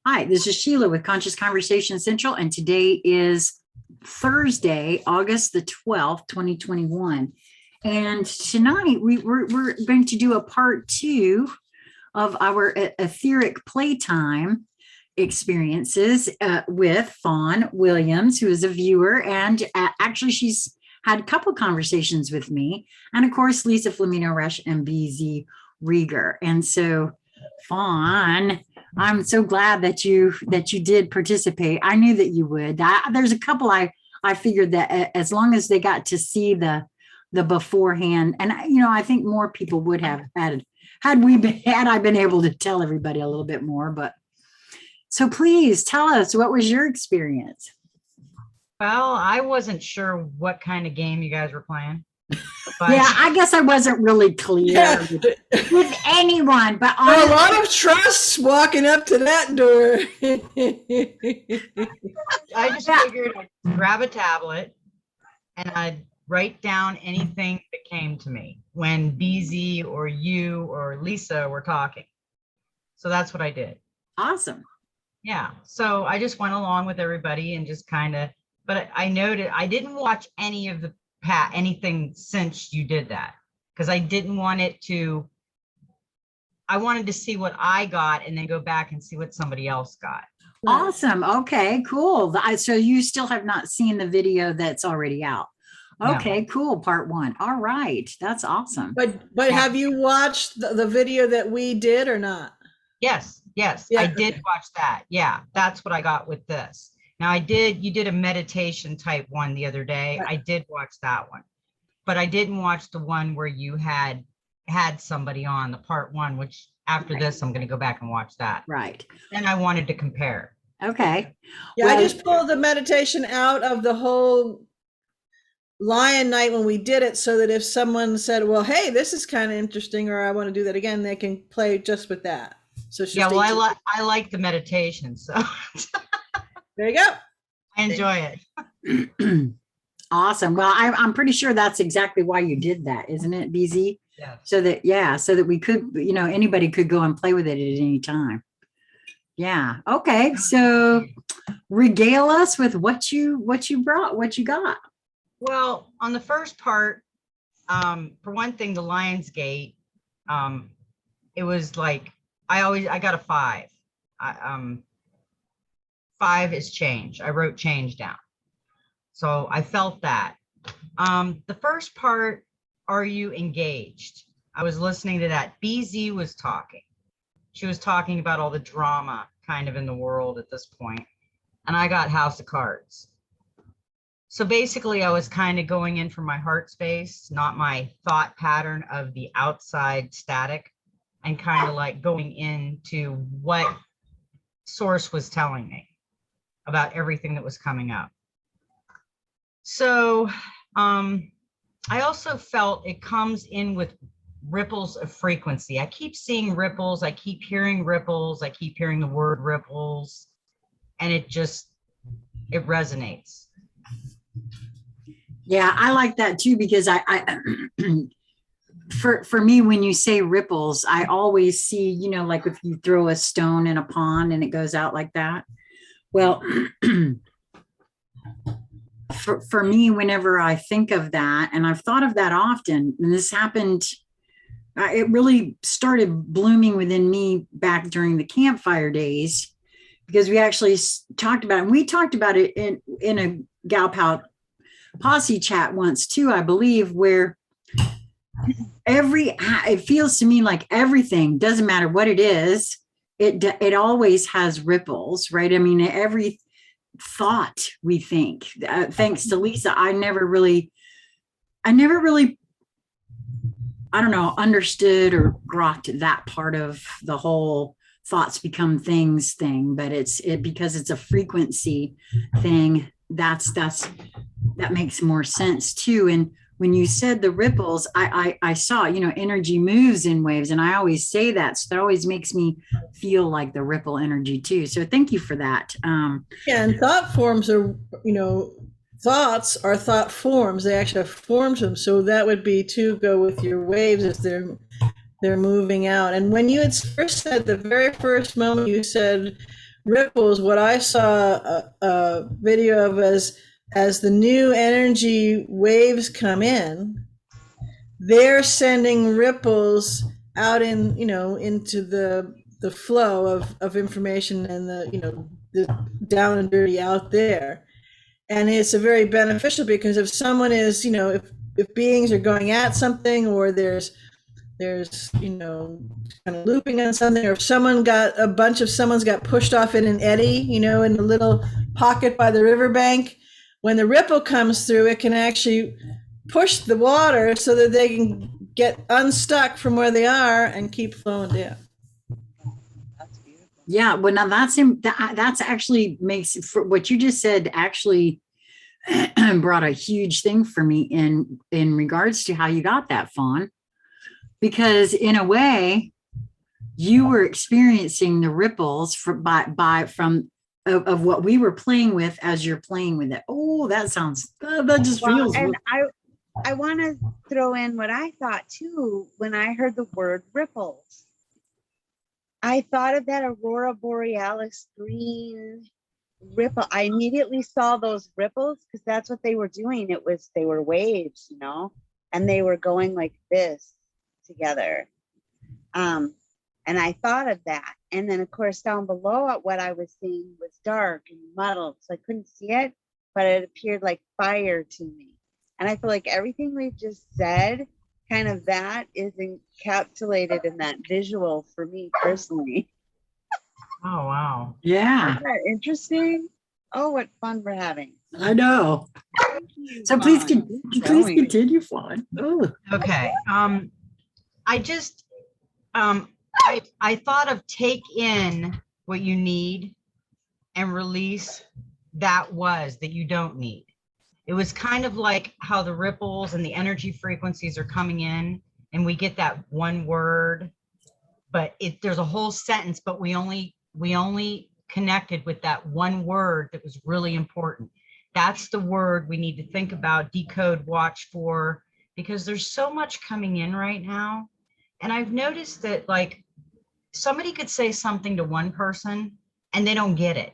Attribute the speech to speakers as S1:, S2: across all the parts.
S1: Hi, this is Sheila with Conscious Conversation Central, and today is Thursday, August the 12th, 2021. And tonight we're going to do a part two of our Etheric Playtime experiences with Fawn Williams, who is a viewer. And actually, she's had a couple conversations with me. And of course, Lisa Flamino Rush and BZ Rieger. And so, Fawn, I'm so glad that you did participate. I knew that you would. There's a couple I figured that as long as they got to see the beforehand, and I think more people would have had I been able to tell everybody a little bit more. But so please tell us, what was your experience?
S2: Well, I wasn't sure what kind of game you guys were playing. But
S1: yeah, I guess I wasn't really clear with anyone, but
S3: a lot of trust walking up to that door.
S2: I just figured I'd grab a tablet and I'd write down anything that came to me when BZ or you or Lisa were talking. So that's what I did.
S1: Awesome.
S2: Yeah. So I just went along with everybody and just kind of, but I noted I didn't watch anything since you did that, because I didn't want it to, I wanted to see what I got and then go back and see what somebody else got.
S1: Awesome. Okay, cool. So you still have not seen the video that's already out. Okay, no. Cool. Part one. All right. That's awesome.
S3: But have you watched the video that we did or not?
S2: Yes. Yeah. I did watch that. Yeah. That's what I got with this. Now you did a meditation type one the other day. Right. I did watch that one, but I didn't watch the one where you had somebody on, the part one, which after this, I'm going to go back and watch that.
S1: Right.
S2: And I wanted to compare.
S1: Okay.
S3: Yeah. Well, I just pulled the meditation out of the whole Lion night when we did it, so that if someone said, well, hey, this is kind of interesting, or I want to do that again, they can play just with that. So
S2: yeah, well, I like the meditation, so
S3: there you go.
S2: I enjoy it.
S1: Awesome. Well, I'm pretty sure that's exactly why you did that, isn't it, BZ?
S2: Yeah.
S1: So that we could, anybody could go and play with it at any time. Yeah. Okay. So regale us with what you brought, what you got.
S2: Well, on the first part, for one thing, the Lions Gate, it was like, I got a 5. 5 is change. I wrote change down. So I felt that. The first part, are you engaged? I was listening to that. BZ was talking. She was talking about all the drama kind of in the world at this point. And I got House of Cards. So basically I was kind of going in from my heart space, not my thought pattern of the outside static, and kind of like going into what source was telling me about everything that was coming up. So I also felt it comes in with ripples of frequency. I keep seeing ripples. I keep hearing ripples. I keep hearing the word ripples, and it resonates.
S1: Yeah, I like that too, because I for me, when you say ripples, I always see, like if you throw a stone in a pond and it goes out like that. Well, for me, whenever I think of that, and I've thought of that often, and this happened, it really started blooming within me back during the campfire days, because we actually talked about it. And we talked about it in a Gal Pal posse chat once too, I believe, where it feels to me like everything, doesn't matter what it is, it always has ripples, right? I mean, every thought we think, thanks to Lisa, I never really, I don't know, understood or grokked that part of the whole thoughts become things thing, but because it's a frequency thing, that makes more sense too. And when you said the ripples, I saw, energy moves in waves, and I always say that, so that always makes me feel like the ripple energy too. So thank you for that.
S3: Yeah, and thought forms are, thoughts are thought forms. They actually have forms them. So that would be to go with your waves as they're moving out. And when you had first said, the very first moment you said, ripples, what I saw a video of as the new energy waves come in, they're sending ripples out in, into the flow of information and the down and dirty out there. And it's a very beneficial, because if someone is, if beings are going at something, or there's kind of looping on something, or if someone's got pushed off in an eddy, in a little pocket by the riverbank, when the ripple comes through, it can actually push the water so that they can get unstuck from where they are and keep flowing down.
S4: That's beautiful.
S1: Yeah, well, now that's actually makes, for what you just said, actually brought a huge thing for me in regards to how you got that, Fawn, because in a way you were experiencing the ripples from what we were playing with as you're playing with it. Oh, that just feels.
S4: And I want to throw in what I thought too when I heard the word ripples. I thought of that aurora borealis green ripple. I immediately saw those ripples because that's what they were doing. They were waves, and they were going like this together. And I thought of that. And then of course down below what I was seeing was dark and muddled, so I couldn't see it, but it appeared like fire to me. And I feel like everything we've just said, kind of that is encapsulated in that visual for me personally.
S2: Oh, wow.
S1: Yeah,
S4: Isn't that interesting? Oh, what fun we're having.
S1: I know.
S4: Thank you,
S1: So please
S4: Fawn.
S1: please continue, Fawn. Oh.
S2: Okay. I just, I thought of take in what you need and release that you don't need. It was kind of like how the ripples and the energy frequencies are coming in, and we get that one word, but there's a whole sentence, but we only connected with that one word that was really important. That's the word we need to think about, decode, watch for, because there's so much coming in right now. And I've noticed that, like, somebody could say something to one person and they don't get it.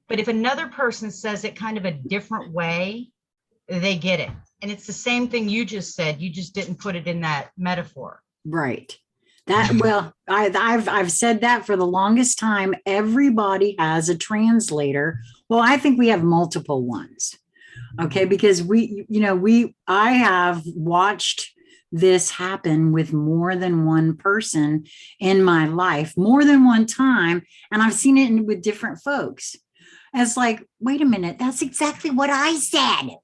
S2: But if another person says it kind of a different way, they get it. And it's the same thing you just said. You just didn't put it in that metaphor.
S1: Right. I've said that for the longest time. Everybody has a translator. Well, I think we have multiple ones. Okay, because I have watched this happen with more than one person in my life, more than one time, and I've seen it with different folks. It's like, wait a minute, that's exactly what I said.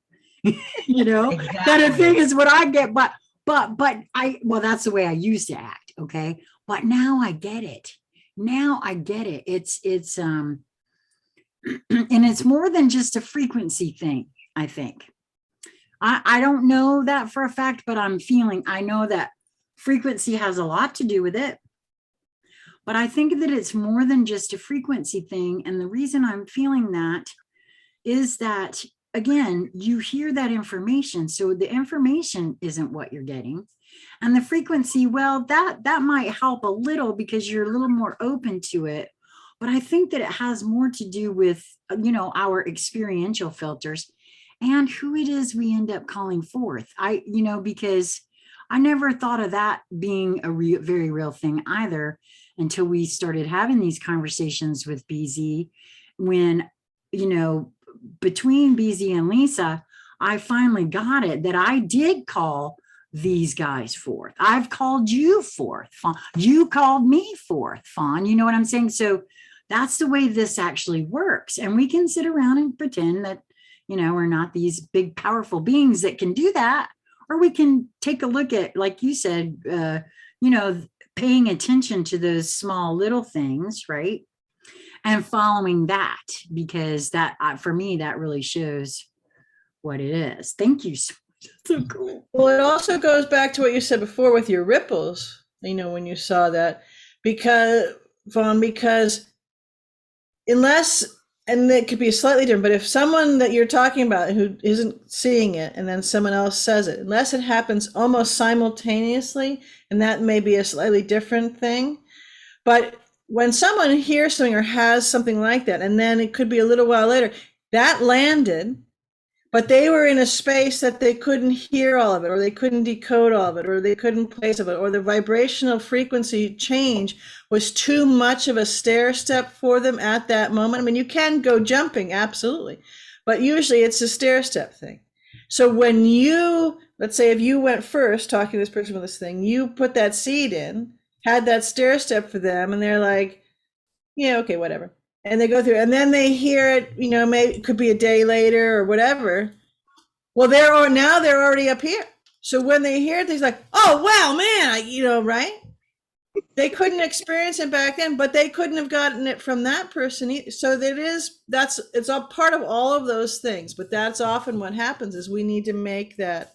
S2: Exactly.
S1: That a thing is what I get, but that's the way I used to act. Okay. But now I get it. It's and it's more than just a frequency thing, I think. I don't know that for a fact, but I know that frequency has a lot to do with it. But I think that it's more than just a frequency thing. And the reason I'm feeling that is that, again, you hear that information. So the information isn't what you're getting. And the frequency, well, that might help a little because you're a little more open to it. But I think that it has more to do with, our experiential filters and who it is we end up calling forth. Because I never thought of that being a very real thing either until we started having these conversations with BZ when, between BZ and Lisa, I finally got it that I did call these guys forth. I've called you forth, Fawn. You called me forth, Fawn. You know what I'm saying? So that's the way this actually works. And we can sit around and pretend that, we're not these big, powerful beings that can do that. Or we can take a look at, like you said, paying attention to those small little things, right? And following that, because that, for me, that really shows what it is. Thank you so much. So cool.
S3: Well, it also goes back to what you said before with your ripples, when you saw that, because unless, and it could be slightly different, but if someone that you're talking about who isn't seeing it and then someone else says it, unless it happens almost simultaneously, and that may be a slightly different thing, but when someone hears something or has something like that, and then it could be a little while later, that landed, but they were in a space that they couldn't hear all of it, or they couldn't decode all of it, or they couldn't place of it, or the vibrational frequency change was too much of a stair step for them at that moment. I mean, you can go jumping, absolutely, but usually it's a stair step thing. So when you, let's say if you went first talking to this person with this thing, you put that seed in, had that stair step for them, and they're like, yeah, okay, whatever. And they go through, and then they hear it, you know, maybe it could be a day later or whatever. Well, now they're already up here. So when they hear it, they're like, oh, wow, man, you know, right? They couldn't experience it back then, but they couldn't have gotten it from that person either. So it's a part of all of those things, but that's often what happens is we need to make that,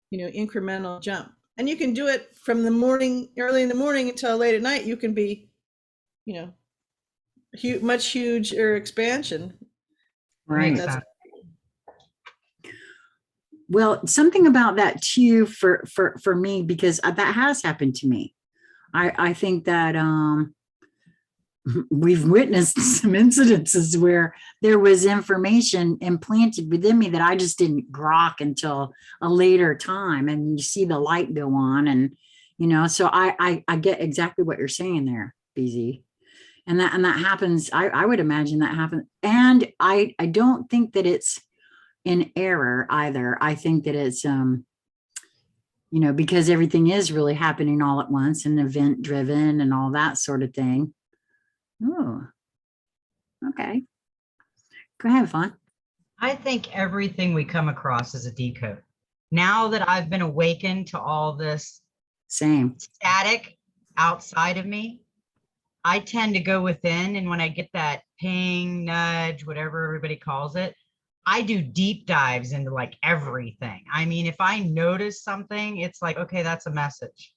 S3: you know, incremental jump. And you can do it from the morning, early in the morning until late at night. You can be, you know, much huger expansion.
S1: Right.
S2: Makes sense.
S1: Well, something about that too for me, because that has happened to me. I think that we've witnessed some incidences where there was information implanted within me that I just didn't grok until a later time, and you see the light go on, and you know, so I get exactly what you're saying there, BZ. And that happens. I would imagine that happens. And I don't think that it's in error either. I think that it's you know, because everything is really happening all at once and event driven and all that sort of thing. Oh, okay. Go ahead, Fawn.
S2: I think everything we come across is a decode. Now that I've been awakened to all this
S1: Same.
S2: static outside of me, I tend to go within, and when I get that ping, nudge, whatever everybody calls it, I do deep dives into like everything. I mean, if I notice something, it's like, okay, that's a message.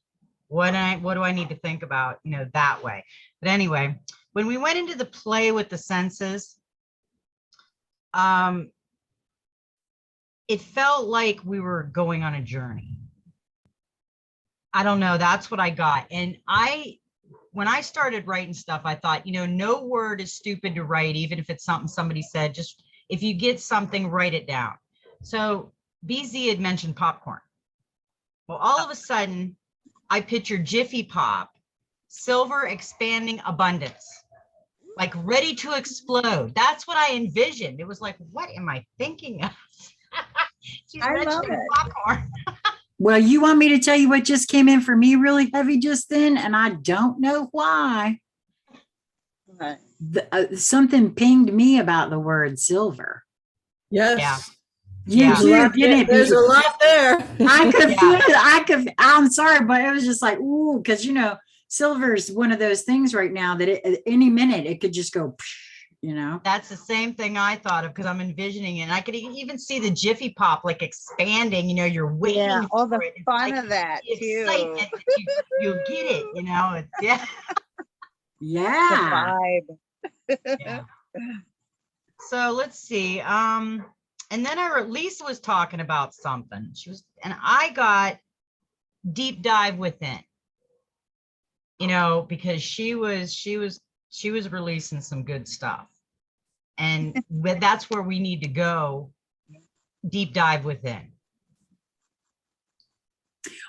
S2: What do I need to think about, you know, that way? But anyway, when we went into the play with the senses, it felt like we were going on a journey. I don't know, that's what I got. And when I started writing stuff, I thought, you know, no word is stupid to write, even if it's something somebody said. Just if you get something, write it down. So BZ had mentioned popcorn. Well, all of a sudden, I pictured Jiffy Pop, silver expanding abundance, like ready to explode. That's what I envisioned. It was like, what am I thinking of? She's
S4: I love
S2: mentioning
S4: it.
S2: popcorn.
S1: Well, you want me to tell you what just came in for me really heavy just then? And I don't know why.
S4: Okay.
S1: Something pinged me about the word silver.
S3: Yes.
S2: Yeah.
S1: You
S2: Yeah.
S1: too, didn't it?
S3: There's a lot there.
S1: I could
S2: Yeah.
S1: feel it. I'm sorry, but it was just like, ooh, because you know, silver is one of those things right now that at any minute it could just go, you know.
S2: That's the same thing I thought of, because I'm envisioning it. And I could even see the Jiffy Pop like expanding, you know, you're waiting
S4: Yeah, all
S2: for
S4: the
S2: it. It's
S4: fun
S2: like
S4: of that
S2: the
S4: too.
S2: excitement that you'll get it, you know. It's, yeah.
S4: The
S1: Yeah.
S4: vibe.
S2: Yeah. So let's see. And then Lisa was talking about something. And I got deep dive within, you know, because she was releasing some good stuff. And that's where we need to go, deep dive within.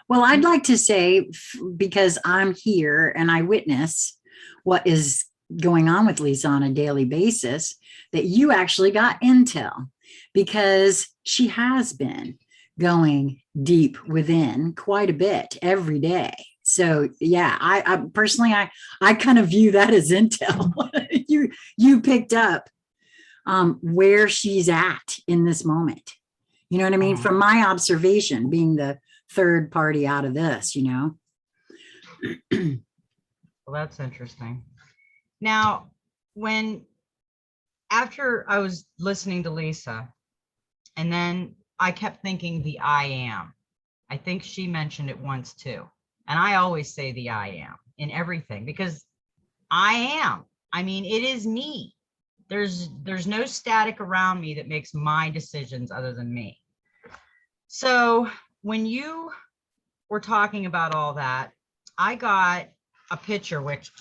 S1: Well, I'd like to say, because I'm here and I witness what is going on with Lisa on a daily basis, that you actually got intel, because she has been going deep within quite a bit every day. So yeah, I personally, I kind of view that as intel. you picked up where she's at in this moment. You know what I mean? From my observation, being the third party out of this, you know.
S2: Well, that's interesting. Now, after I was listening to Lisa, and then I kept thinking the I am. I think she mentioned it once too. And I always say the I am in everything, because I am. I mean, it is me. There's no static around me that makes my decisions other than me. So when you were talking about all that, I got a picture, which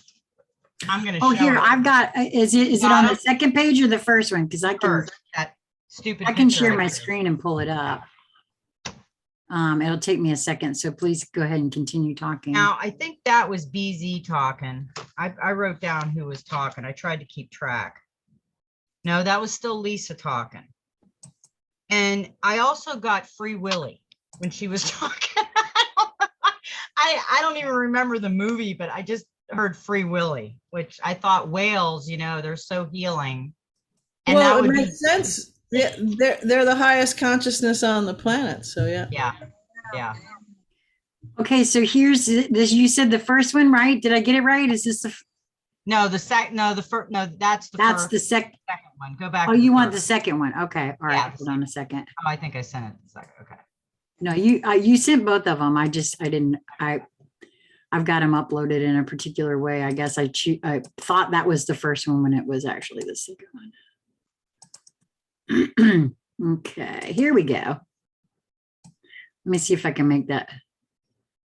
S2: I'm going to
S1: Oh,
S2: show
S1: here,
S2: it
S1: I've got, is it on the second page or the first one? Because
S2: first. That stupid
S1: I can
S2: picture
S1: share
S2: I
S1: my
S2: took.
S1: screen and pull it up. It'll take me a second, so please go ahead and continue talking.
S2: Now, I think that was BZ talking. I wrote down who was talking. I tried to keep track. No, that was still Lisa talking. And I also got Free Willy when she was talking. I don't even remember the movie, but I just heard Free Willy, which I thought whales, you know, they're so healing. And
S3: Well,
S2: that
S3: it
S2: would
S3: makes sense. Yeah, they're the highest consciousness on the planet. So yeah.
S2: Yeah.
S1: Okay, so here's this. You said the first one, right? Did I get it right? Is this the?
S2: No, the first. No, that's the
S1: That's
S2: first.
S1: the second
S2: one. Go back.
S1: Oh,
S2: to
S1: you
S2: the
S1: want the
S2: first.
S1: second one? Okay, all right.
S2: Yeah,
S1: Hold on a second.
S2: Oh, I think I sent it the second. Okay.
S1: No, you sent both of them. I've got them uploaded in a particular way. I guess I thought that was the first one when it was actually the second one. Okay, here we go. Let me see if I can make that.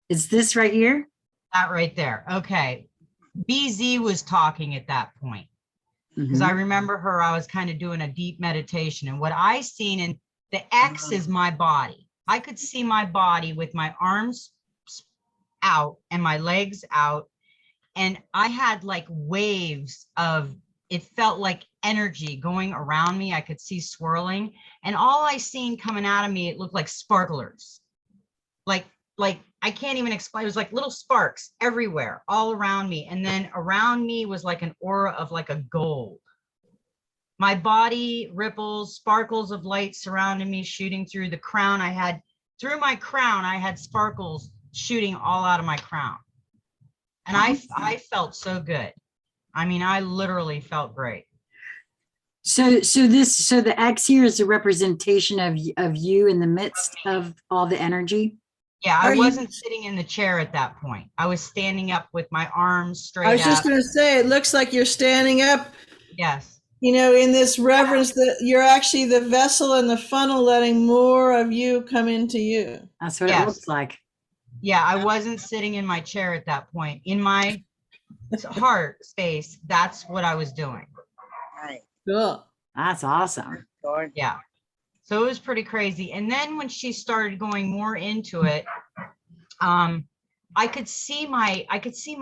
S1: Is this right here?
S2: That right there. Okay. BZ was talking at that point. Because I remember her, I was kind of doing a deep meditation. And what I seen, and the X is my body. I could see my body with my arms out and my legs out. And I had like waves of, it felt like energy going around me. I could see swirling. And all I seen coming out of me, it looked like sparklers. Like I can't even explain. It was like little sparks everywhere, all around me. And then around me was like an aura of like a gold. My body ripples, sparkles of light surrounding me, shooting through the crown. Through my crown, I had sparkles shooting all out of my crown. And I felt so good. I mean, I literally felt great.
S1: So the X here is a representation of you in the midst of all the energy.
S2: Yeah, I wasn't sitting in the chair at that point. I was standing up with my arms straight
S3: I was
S2: up.
S3: just going to say, it looks like you're standing up.
S2: Yes.
S3: You know, in this reverence that you're actually the vessel and the funnel, letting more of you come into you.
S1: That's what it looks like.
S2: Yeah, I wasn't sitting in my chair at that point. In my heart space, that's what I was doing.
S4: Right.
S3: Cool.
S1: That's awesome.
S2: Yeah. So it was pretty crazy. And then when she started going more into it, I could see my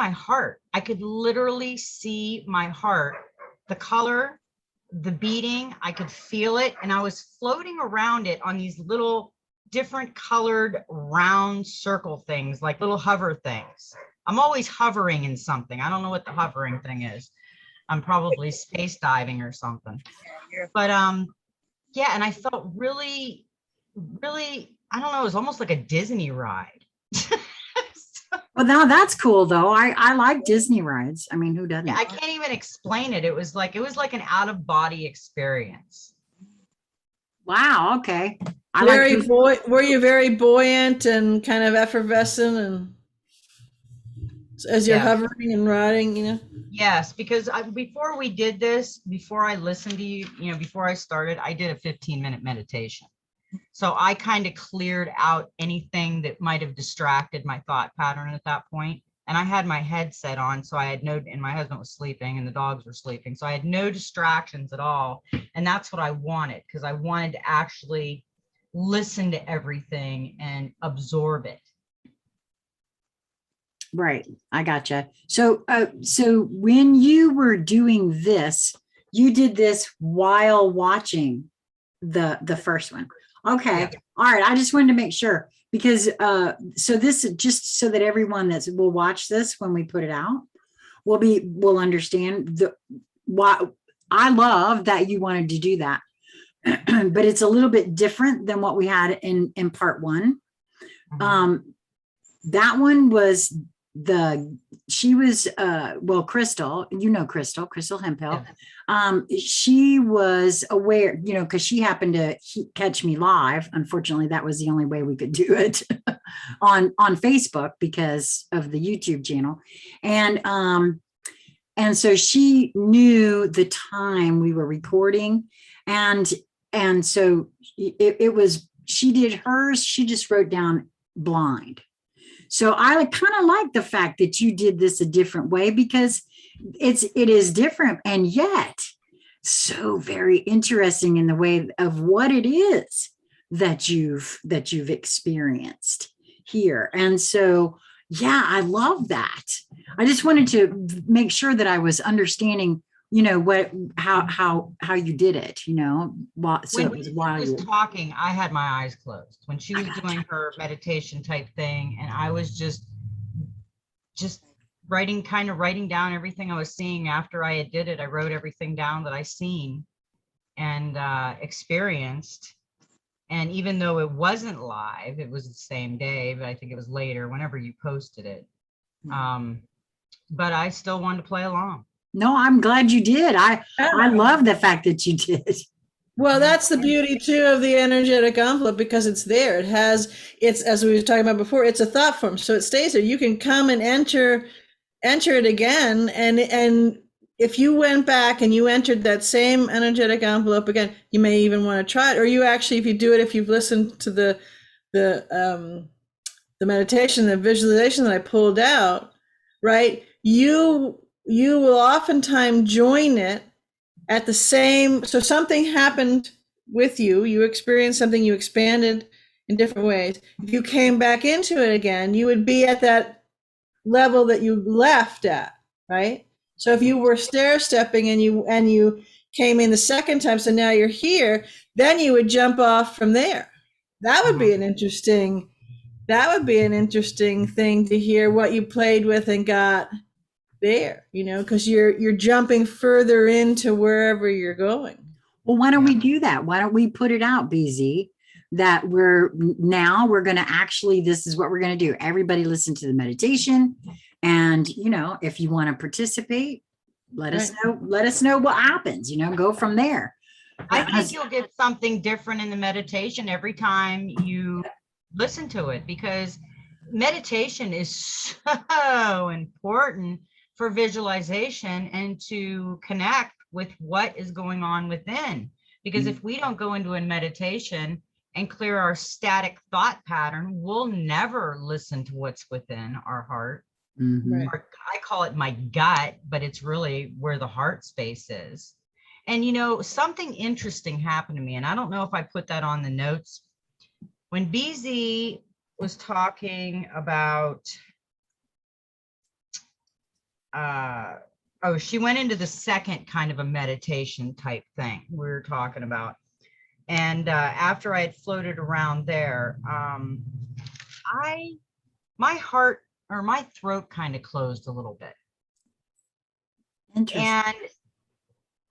S2: heart. I could literally see my heart, the color, the beating, I could feel it. And I was floating around it on these little different colored round circle things, like little hover things. I'm always hovering in something. I don't know what the hovering thing is. I'm probably space diving or something. But yeah, and I felt really, really, I don't know, it was almost like a Disney ride.
S1: Well, now that's cool though. I like Disney rides. I mean, who doesn't?
S2: Yeah, I can't even explain it. It was like an out of body experience.
S1: Wow. Okay.
S3: Were you very buoyant and kind of effervescent and as you're hovering and riding, you know?
S2: Yes, because before we did this, before I listened to you, before I started, I did a 15-minute meditation. So I kind of cleared out anything that might have distracted my thought pattern at that point. And I had my headset on, so I had and my husband was sleeping and the dogs were sleeping. So I had no distractions at all. And that's what I wanted, because I wanted to actually listen to everything and absorb it.
S1: Right. I gotcha. So when you were doing this, you did this while watching the first one. Okay. Yeah. All right. I just wanted to make sure, because so this is just so that everyone will watch this when we put it out will understand why I love that you wanted to do that. But it's a little bit different than what we had in part one. Mm-hmm. That one was Krystle, Krystle Hemphill. Yeah. She was aware, because she happened to catch me live. Unfortunately, that was the only way we could do it on Facebook because of the YouTube channel. And so she knew the time we were recording. And so it was, she did hers, she just wrote down blind. So I kind of like the fact that you did this a different way, because it is different, and yet so very interesting in the way of what it is that you've experienced here. And so, yeah, I love that. I just wanted to make sure that I was understanding, what how you did it, so it
S2: When
S1: was
S2: she
S1: while
S2: was
S1: you
S2: talking, I had my eyes closed when she
S1: I
S2: was
S1: got
S2: doing her meditation type thing, and I was just writing down everything I was seeing. After I had did it, I wrote everything down that I seen and experienced. And even though it wasn't live, it was the same day, but I think it was later, whenever you posted it. But I still wanted to play along.
S1: No, I'm glad you did. I love the fact that you did.
S3: Well, that's the beauty too of the energetic envelope, because it's there. It's, as we were talking about before, it's a thought form. So it stays there. You can come and enter it again. And if you went back and you entered that same energetic envelope again, you may even want to try it. Or you actually, if you do it, if you've listened to the meditation, the visualization that I pulled out, right? You will oftentimes join it at the same, so something happened with you, you experienced something, you expanded in different ways. If you came back into it again, you would be at that level that you left at, right? So if you were stair stepping and you came in the second time, so now you're here, then you would jump off from there. That would be an interesting thing to hear what you played with and got there, because you're jumping further into wherever you're going.
S1: Well, why don't we do that? Why don't we put it out, BZ, that we're going to actually, this is what we're going to do. Everybody listen to the meditation. And, if you want to participate, let us know what happens, go from there.
S2: I think you'll get something different in the meditation every time you listen to it, because meditation is so important for visualization and to connect with what is going on within. Because if we don't go into a meditation and clear our static thought pattern, we'll never listen to what's within our heart.
S1: Mm-hmm.
S2: Or I call it my gut, but it's really where the heart space is. And something interesting happened to me, and I don't know if I put that on the notes. When BZ was talking about she went into the second kind of a meditation type thing we were talking about. And after I had floated around there, my heart or my throat kind of closed a little bit. And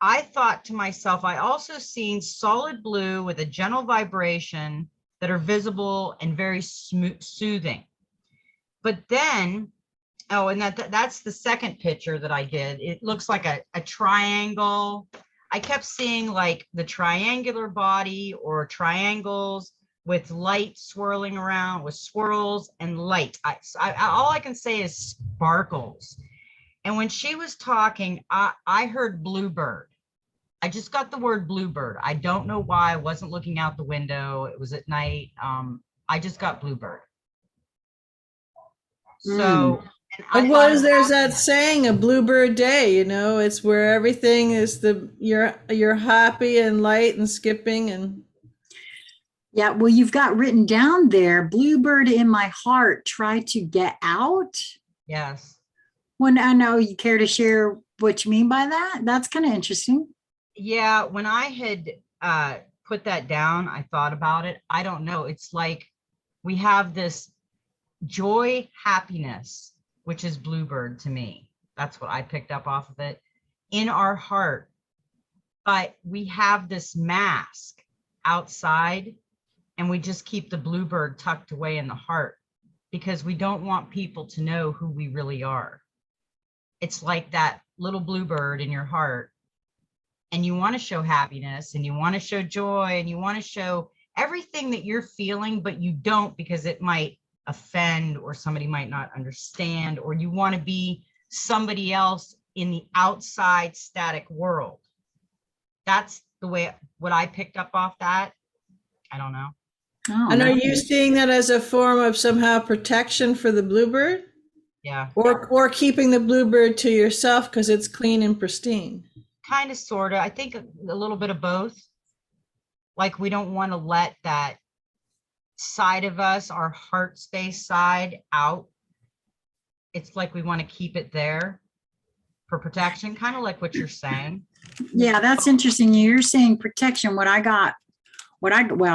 S2: I thought to myself, I also seen solid blue with a gentle vibration that are visible and very soothing. But then, and that's the second picture that I did. It looks like a triangle. I kept seeing like the triangular body or triangles with light swirling around, with swirls and light. All I can say is sparkles. And when she was talking, I heard bluebird. I just got the word bluebird. I don't know why. I wasn't looking out the window. It was at night. I just got bluebird. So,
S3: there's that saying, a bluebird day, it's where everything is you're happy and light and skipping and.
S1: Yeah, well, you've got written down there, bluebird in my heart, try to get out.
S2: Yes.
S1: Well, I know you care to share what you mean by that. That's kind of interesting.
S2: Yeah, when I had put that down, I thought about it. I don't know. It's like we have this joy, happiness, which is bluebird to me. That's what I picked up off of it, in our heart. But we have this mask outside, and we just keep the bluebird tucked away in the heart because we don't want people to know who we really are. It's like that little bluebird in your heart, and you want to show happiness and you want to show joy and you want to show everything that you're feeling, but you don't because it might offend or somebody might not understand, or you want to be somebody else in the outside static world. That's the way what I picked up off that. I don't know.
S3: And are you seeing that as a form of somehow protection for the bluebird?
S2: Yeah.
S3: Or keeping the bluebird to yourself because it's clean and pristine.
S2: Kind of, sort of. I think a little bit of both. Like we don't want to let that side of us, our heart space side, out. It's like we want to keep it there for protection, kind of like what you're saying.
S1: Yeah, that's interesting. You're saying protection. Well,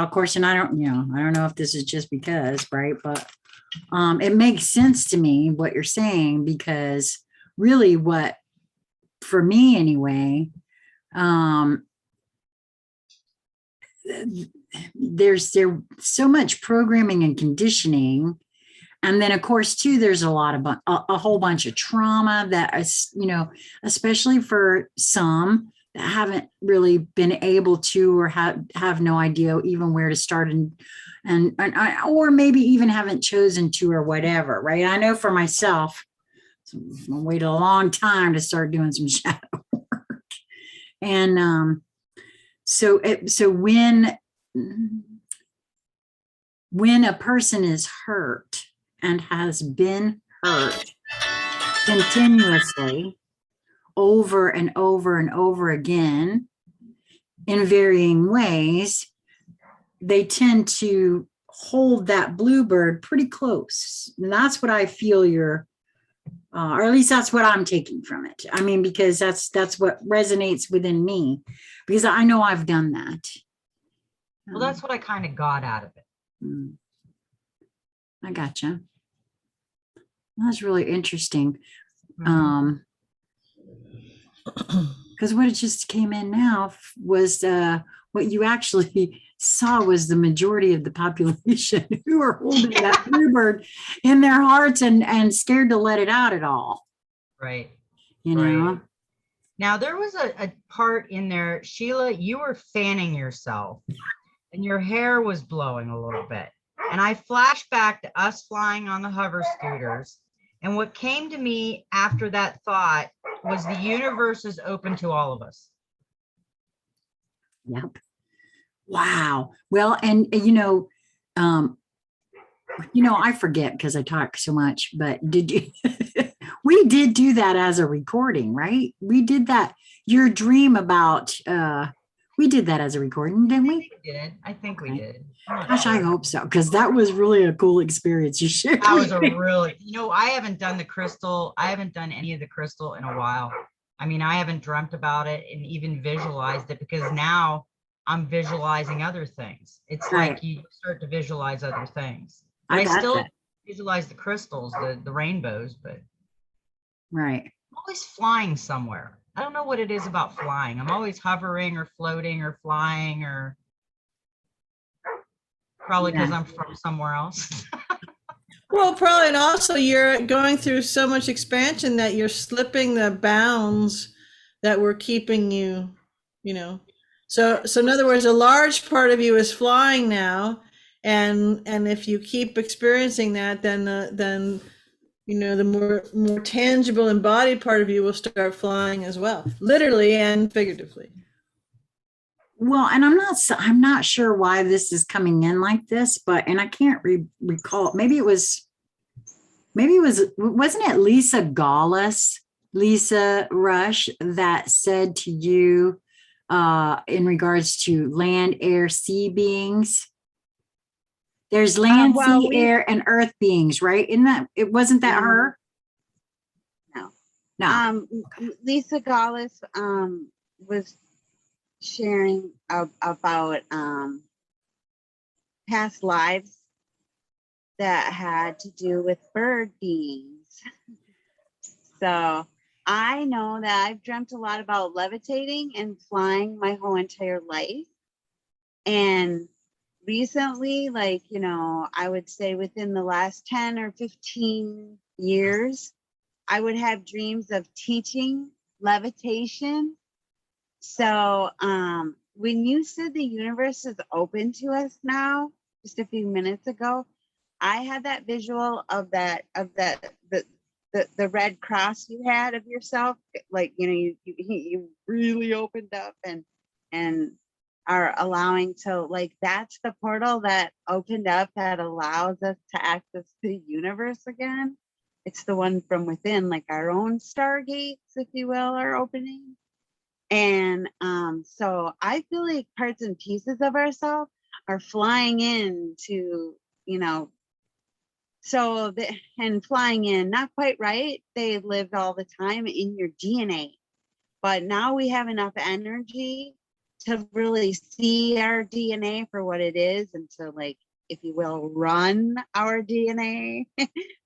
S1: of course, and I don't know if this is just because, right? But it makes sense to me what you're saying, because really for me anyway, there's so much programming and conditioning. And then of course too, there's a whole bunch of trauma that is, especially for some that haven't really been able to, or have no idea even where to start, or maybe even haven't chosen to, or whatever, right? I know for myself, I waited a long time to start doing some shadow work. And so when a person is hurt and has been hurt continuously over and over and over again in varying ways, they tend to hold that bluebird pretty close. And that's what I feel or at least that's what I'm taking from it. I mean, because that's what resonates within me, because I know I've done that.
S2: Well, that's what I kind of got out of it.
S1: I gotcha. That's really interesting.
S2: Mhm.
S1: Because what it just came in now was what you actually saw was the majority of the population who are holding that bluebird in their hearts and scared to let it out at all.
S2: Right.
S1: You know?
S2: Right. Now there was a part in there, Sheila, you were fanning yourself and your hair was blowing a little bit. And I flashed back to us flying on the hover scooters. And what came to me after that thought was the universe is open to all of us.
S1: Yep. Wow. Well, and I forget because I talk so much, but did you, we did do that as a recording, right? We did that. Your dream about, we did that as a recording, didn't we?
S2: I think we did.
S1: Gosh, I hope so, because that was really a cool experience you shared.
S2: That was I haven't done the Krystle. I haven't done any of the Krystle in a while. I mean, I haven't dreamt about it and even visualized it, because now I'm visualizing other things. It's
S1: Right.
S2: like you start to visualize other things.
S1: I
S2: I
S1: got
S2: still
S1: that.
S2: visualize the crystals, the rainbows, but
S1: Right.
S2: I'm always flying somewhere. I don't know what it is about flying. I'm always hovering or floating or flying, or probably because
S1: Yeah.
S2: I'm from somewhere else.
S3: Well, probably, and also you're going through so much expansion that you're slipping the bounds that were keeping you, So in other words, a large part of you is flying now, and if you keep experiencing that, then the more tangible embodied part of you will start flying as well, literally and figuratively.
S1: Well, and I'm not sure why this is coming in like this, and I can't recall. Maybe it wasn't it Lisa Rush that said to you, in regards to land, air, sea beings? There's land, sea, air, and earth beings, right? Wasn't that her? No.
S4: Lisa Gallus was sharing about past lives that had to do with bird beings. So I know that I've dreamt a lot about levitating and flying my whole entire life. And recently, I would say within the last 10 or 15 years, I would have dreams of teaching levitation. So when you said the universe is open to us now, just a few minutes ago, I had that visual of the red cross you had of yourself, you really opened up and are allowing to, that's the portal that opened up that allows us to access the universe again. It's the one from within, like our own stargates, if you will, are opening. And so I feel like parts and pieces of ourselves are flying in to, you know, and flying in, not quite right. They lived all the time in your DNA. But now we have enough energy to really see our DNA for what it is, and to, like, if you will, run our DNA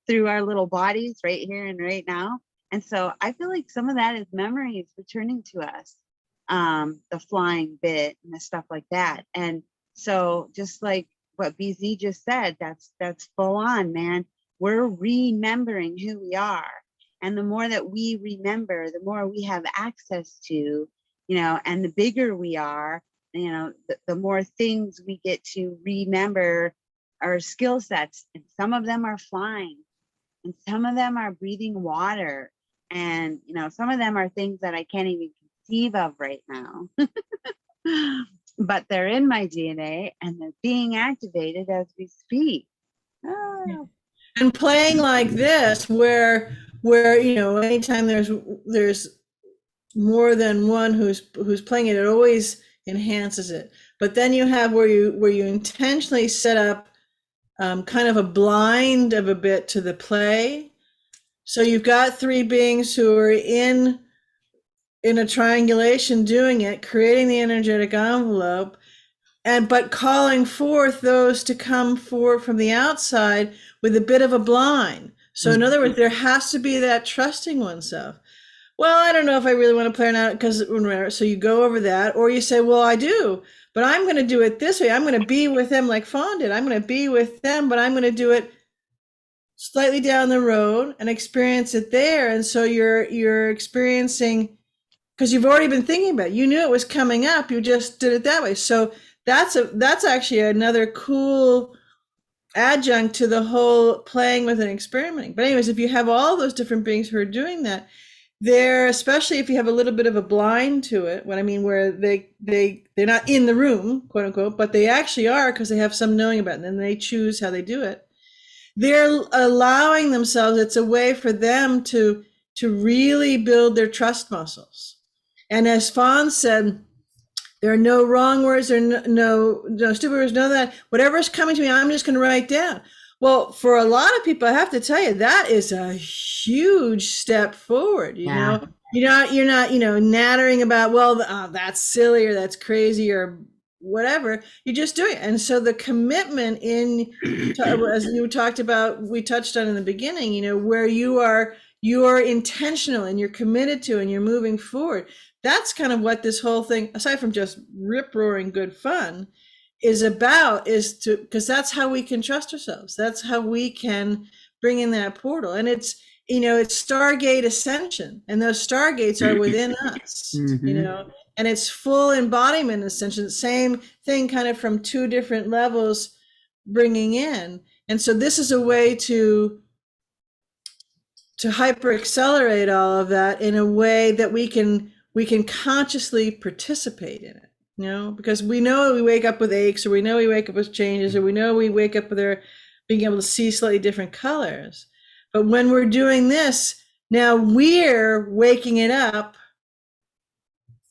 S4: through our little bodies right here and right now. And so I feel like some of that is memories returning to us, the flying bit and the stuff like that. And so just like what BZ just said, that's full on, man. We're remembering who we are. And the more that we remember, the more we have access to, you know, and the bigger we are, you know, the more things we get to remember, our skill sets. And some of them are flying, and some of them are breathing water. And, you know, some of them are things that I can't even conceive of right now. But they're in my DNA and they're being activated as we speak. Ah.
S3: And playing like this, where you know, anytime there's more than one who's playing it, it always enhances it. But then you have where you intentionally set up kind of a blind of a bit to the play. So you've got three beings who are in a triangulation doing it, creating the energetic envelope, but calling forth those to come forward from the outside with a bit of a blind. So in other words, there has to be that trusting oneself. Well, I don't know if I really want to play or not, because so you go over that, or you say, well, I do, but I'm going to do it this way. I'm going to be with them like Fawn did. I'm going to be with them, but I'm going to do it slightly down the road and experience it there. And so you're experiencing, because you've already been thinking about it. You knew it was coming up. You just did it that way. So that's actually another cool adjunct to the whole playing with and experimenting. But anyways, if you have all those different beings who are doing that, they're, especially if you have a little bit of a blind to it, what I mean, where they're not in the room, quote unquote, but they actually are, because they have some knowing about it, and then they choose how they do it. They're allowing themselves, it's a way for them to really build their trust muscles. And as Fawn said, there are no wrong words, there are no stupid words, no that. Whatever's coming to me, I'm just going to write down. Well, for a lot of people, I have to tell you, that is a huge step forward. You know, you're not, you know, nattering about, well, that's silly or that's crazy or whatever. You're just doing it. And so the commitment as you talked about, we touched on in the beginning, you know, where you are intentional and you're committed to and you're moving forward. That's kind of what this whole thing, aside from just rip roaring good fun, is about, because that's how we can trust ourselves. That's how we can bring in that portal. And it's, you know, it's Stargate Ascension, and those Stargates are within us, you know, and it's full embodiment ascension, same thing, kind of from two different levels bringing in. And so this is a way to hyper accelerate all of that in a way that we can consciously participate in it. You know, because we know we wake up with aches, or we know we wake up with changes, or we know we wake up with our being able to see slightly different colors. But when we're doing this, now we're waking it up,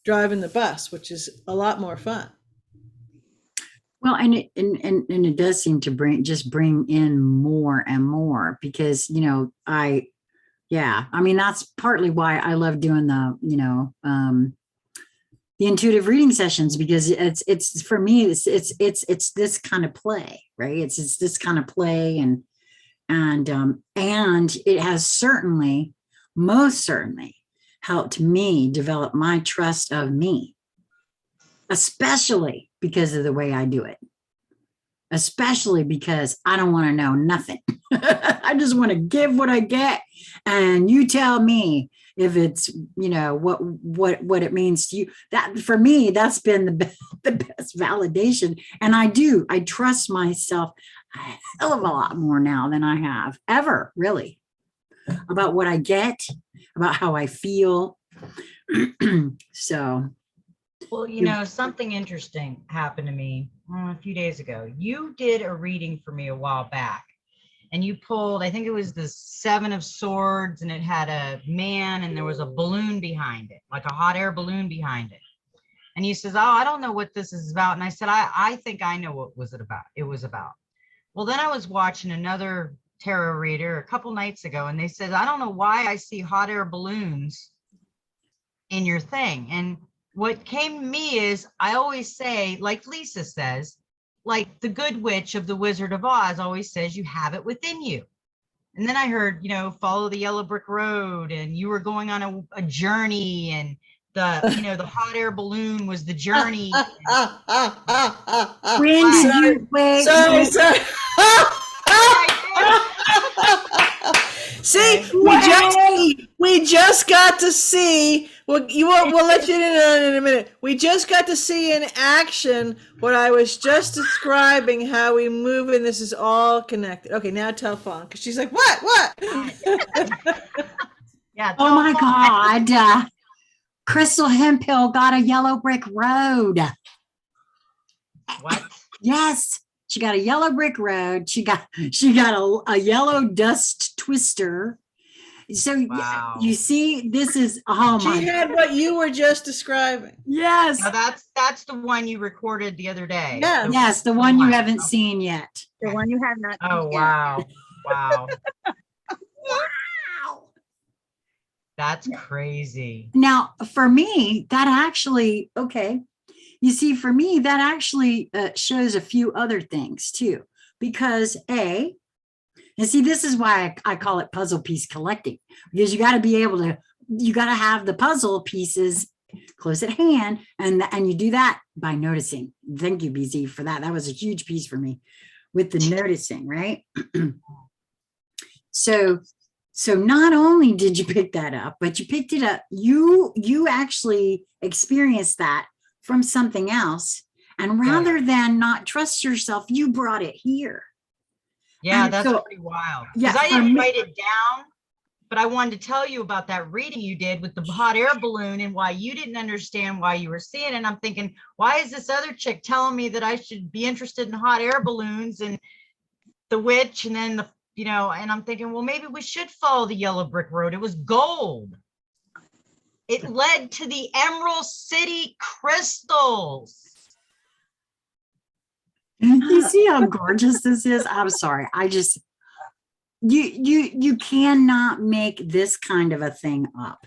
S3: driving the bus, which is a lot more fun.
S1: Well, and it does seem to bring in more and more, because, you know, I mean, that's partly why I love doing the, you know, the intuitive reading sessions, because it's for me, it's this kind of play, right? It's this kind of play, and it has certainly, most certainly, helped me develop my trust of me, especially because of the way I do it, especially because I don't want to know nothing. I just want to give what I get, and you tell me if it's, you know, what it means to you. That, for me, that's been the best validation. And I trust myself a hell of a lot more now than I have ever, really, about what I get, about how I feel. So,
S2: well, you know, something interesting happened to me a few days ago. You did a reading for me a while back, and you pulled, I think it was the 7 of Swords, and it had a man and there was a balloon behind it, like a hot air balloon behind it. And he says, oh, I don't know what this is about. And I said, I think I know what it was about. Well, then I was watching another tarot reader a couple nights ago, and they said, I don't know why I see hot air balloons in your thing. And what came to me is, I always say, like Lisa says, like the good witch of the Wizard of Oz always says, you have it within you. And then I heard, follow the yellow brick road, and you were going on a journey, and the hot air balloon was the journey.
S1: When did you wait?
S3: Sorry. See, we just got to see. We'll let you in a minute. We just got to see in action what I was just describing, how we move, and this is all connected. Okay, now tell Fawn, because she's like, what?
S2: Yeah.
S1: Oh my God. Krystle Hemphill got a yellow brick road.
S2: What?
S1: Yes. She got a yellow brick road. She got a yellow dust twister. So
S2: Wow.
S1: you see, this is, oh my.
S3: She had what you were just describing.
S1: Yes.
S2: Now that's the one you recorded the other day.
S3: Yeah.
S1: Yes, the one you haven't seen yet.
S4: The one you have not.
S2: Oh,
S4: seen yet.
S2: wow. Wow.
S1: Wow.
S2: That's crazy.
S1: Now, for me, that actually, okay. You see, for me, that actually shows a few other things too, because and see, this is why I call it puzzle piece collecting, because you got to be able to, you got to have the puzzle pieces close at hand. And you do that by noticing. Thank you, BZ, for that. That was a huge piece for me with the noticing, right? So not only did you pick that up, but you picked it up, you actually experienced that from something else. And rather than not trust yourself, you brought it here.
S2: Yeah,
S1: And
S2: that's
S1: so,
S2: pretty wild.
S1: yeah,
S2: Because I
S1: for
S2: didn't
S1: me-
S2: write it down, but I wanted to tell you about that reading you did with the hot air balloon and why you didn't understand why you were seeing it. And I'm thinking, why is this other chick telling me that I should be interested in hot air balloons and the witch, and then and I'm thinking, well, maybe we should follow the yellow brick road. It was gold. It led to the Emerald City crystals.
S1: You see how gorgeous this is? I'm sorry. I just, you cannot make this kind of a thing up.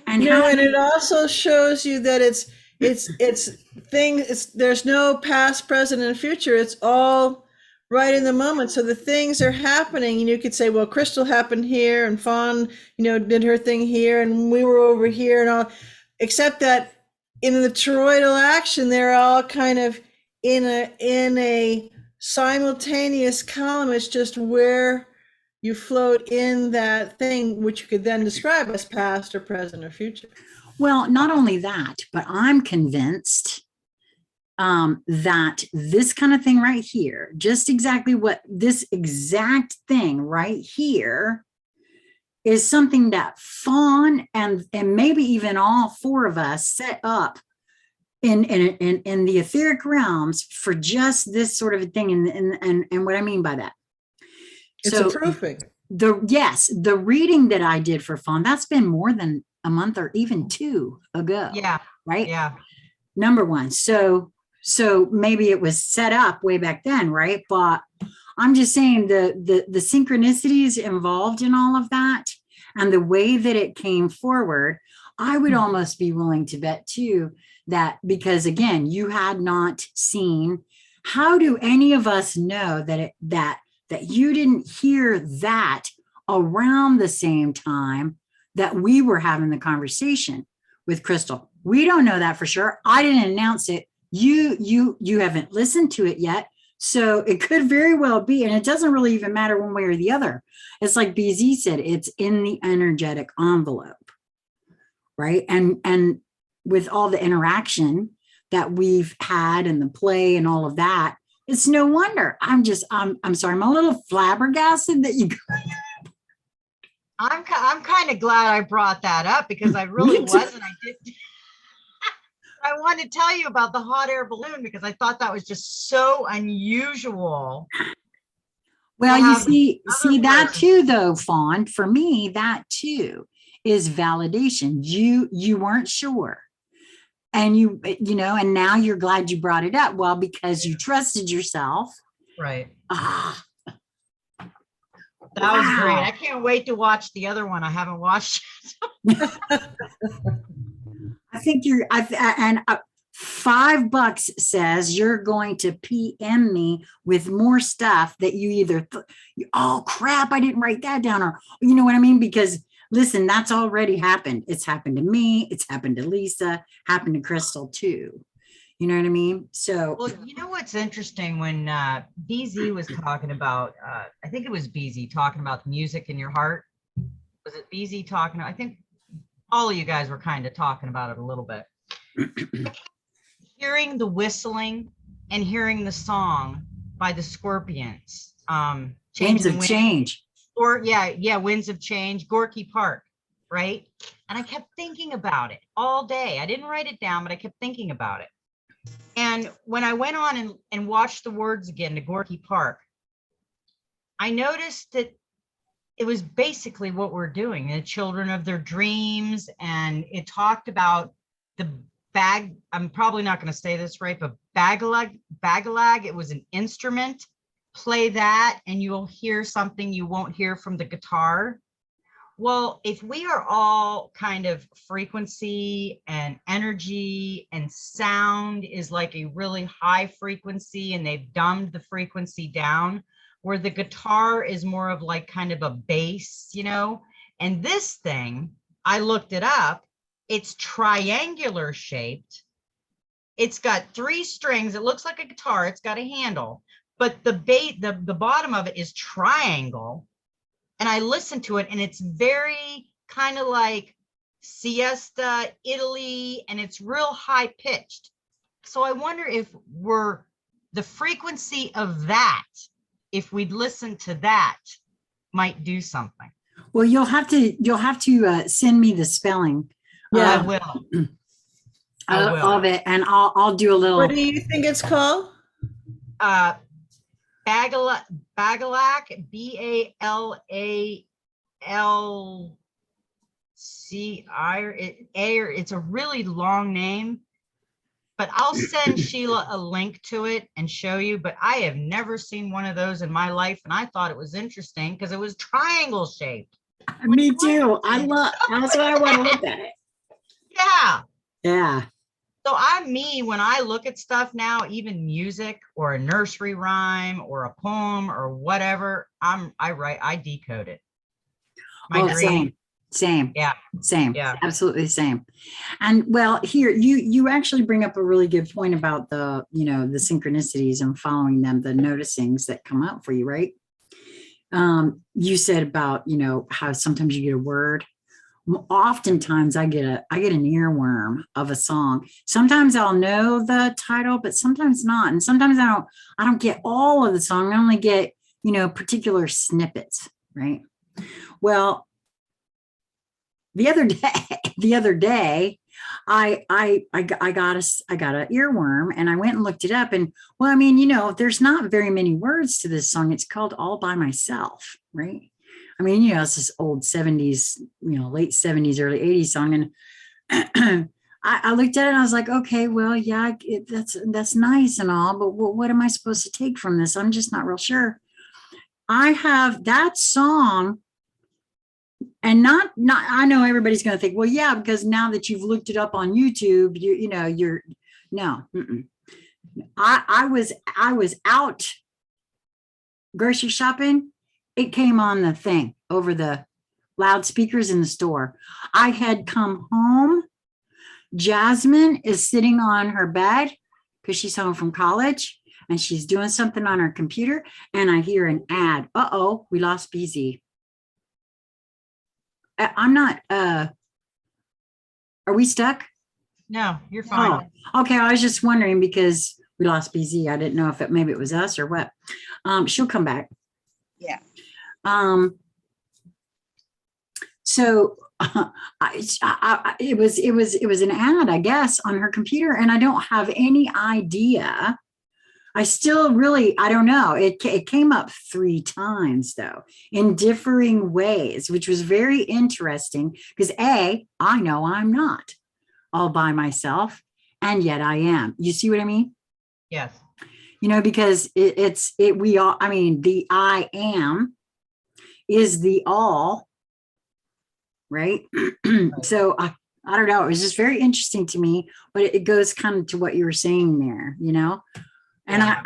S1: And
S3: And it also shows you that it's things, there's no past, present, and future. It's all right in the moment. So the things are happening, and you could say, well, Krystle happened here, and Fawn, did her thing here, and we were over here, and all, except that in the toroidal action, they're all kind of in a simultaneous column. It's just where you float in that thing, which you could then describe as past or present or future.
S1: well, not only that, but I'm convinced that this kind of thing right here, just exactly what this exact thing right here is something that Fawn and maybe even all 4 of us set up in the etheric realms for just this sort of a thing. And what I mean by that.
S3: It's a proofing.
S1: The reading that I did for Fawn, that's been more than a month or even 2 ago.
S2: Yeah.
S1: Right.
S2: Yeah.
S1: Number one. So maybe it was set up way back then, right? But I'm just saying the synchronicities involved in all of that and the way that it came forward, I would almost be willing to bet too that, because again, you had not seen, how do any of us know that you didn't hear that around the same time that we were having the conversation with Krystle? We don't know that for sure. I didn't announce it. You haven't listened to it yet. So it could very well be, and it doesn't really even matter one way or the other. It's like BZ said, it's in the energetic envelope, right? And with all the interaction that we've had and the play and all of that, it's no wonder. I'm sorry, I'm a little flabbergasted that you.
S2: I'm kind of glad I brought that up, because I really wasn't. I wanted to tell you about the hot air balloon because I thought that was just so unusual.
S1: Well,
S2: We'll
S1: you
S2: have
S1: see
S2: other
S1: that
S2: person-
S1: too, though, Fawn. For me, that too is validation. You weren't sure, and and now you're glad you brought it up. Well, because you trusted yourself.
S2: Right.
S1: Ah,
S2: That was great.
S1: wow.
S2: I can't wait to watch the other one. I haven't watched.
S1: I think you're. And $5 says you're going to PM me with more stuff that you either. Oh crap! I didn't write that down, or you know what I mean? Because listen, that's already happened. It's happened to me. It's happened to Lisa. Happened to Krystle too. You know what I mean? So
S2: Well, you know what's interesting when BZ was talking about, I think it was BZ talking about the music in your heart. Was it BZ talking? I think all of you guys were kind of talking about it a little bit. Hearing the whistling and hearing the song by the Scorpions,
S1: Winds
S2: Changing the
S1: of
S2: Wind,
S1: Change.
S2: or Winds of Change, Gorky Park, right? And I kept thinking about it all day. I didn't write it down, but I kept thinking about it. And when I went on and watched the words again to Gorky Park, I noticed that it was basically what we're doing, the children of their dreams. And it talked about the bag. I'm probably not going to say this right, but bagalag. It was an instrument. Play that and you'll hear something you won't hear from the guitar. Well, if we are all kind of frequency and energy, and sound is like a really high frequency and they've dumbed the frequency down, where the guitar is more of like kind of a bass, and this thing, I looked it up, it's triangular shaped. It's got 3 strings. It looks like a guitar. It's got a handle, but the bottom of it is triangle. And I listened to it and it's very kind of like siesta, Italy, and it's real high pitched. So I wonder if the frequency of that, if we'd listen to that, might do something.
S1: Well, you'll have to send me the spelling.
S2: I will.
S1: Of it, and I'll do a little.
S3: What do you think it's called?
S2: Bagalak, BALALCI. It's a really long name, but I'll send Sheila a link to it and show you. But I have never seen one of those in my life, and I thought it was interesting because it was triangle shaped.
S1: Me too. That's why I want to look at it.
S2: Yeah.
S1: Yeah.
S2: So when I look at stuff now, even music or a nursery rhyme or a poem or whatever, I decode it. My dream.
S1: Same.
S2: Yeah.
S1: Same.
S2: Yeah.
S1: Absolutely same. And well, here you actually bring up a really good point about the synchronicities and following them, the noticings that come out for you, right? You said about, how sometimes you get a word. Oftentimes I get an earworm of a song. Sometimes I'll know the title, but sometimes not. And sometimes I don't get all of the song. I only get, particular snippets, right? Well, the other day, I got an earworm and I went and looked it up, and well, there's not very many words to this song. It's called All by Myself, right? It's this old 70s, late 70s, early 80s song. And I looked at it and I was like, okay, well, yeah, that's nice and all, but what am I supposed to take from this? I'm just not real sure. I have that song, and not, I know everybody's going to think, well, yeah, because now that you've looked it up on YouTube, I was out grocery shopping. It came on the thing over the loudspeakers in the store. I had come home. Jasmine is sitting on her bed because she's home from college and she's doing something on her computer. And I hear an ad. Uh-oh, we lost BZ. I'm not, are we stuck?
S2: No, you're fine.
S1: Oh, okay. I was just wondering because we lost BZ. I didn't know if maybe it was us or what. She'll come back.
S4: Yeah.
S1: So it was an ad, I guess, on her computer, and I don't have any idea I still really, I don't know. It came up 3 times though, in differing ways, which was very interesting because I know I'm not all by myself, and yet I am. You see what I mean?
S2: Yes.
S1: Because we all, I mean, the I am is the all, right? So I don't know. It was just very interesting to me, but it goes kind of to what you were saying there, And
S2: Yeah.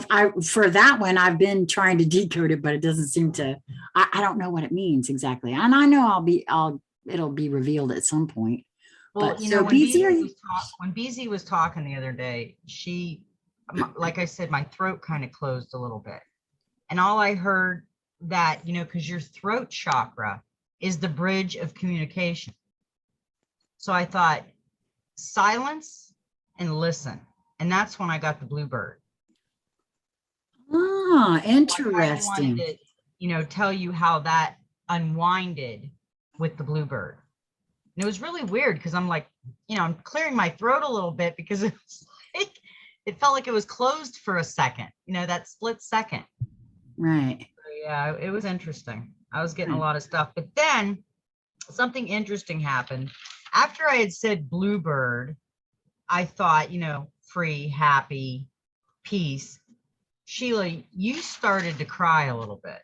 S1: I've for that one, I've been trying to decode it, but it doesn't seem to. I don't know what it means exactly, and I know it'll be revealed at some point.
S2: Well,
S1: But
S2: you
S1: so
S2: know, when
S1: BZ,
S2: BZ was talking the other day, like I said, my throat kind of closed a little bit, and all I heard that, because your throat chakra is the bridge of communication. So I thought, silence and listen, and that's when I got the bluebird.
S1: ah,
S2: I wanted
S1: interesting.
S2: to, tell you how that unwinded with the bluebird. And it was really weird because I'm like, I'm clearing my throat a little bit because it felt like it was closed for a second, that split second.
S1: Right.
S2: So, yeah, it was interesting. I was getting a lot of stuff, but then something interesting happened. After I had said bluebird, I thought, free, happy, peace. Sheila, you started to cry a little bit.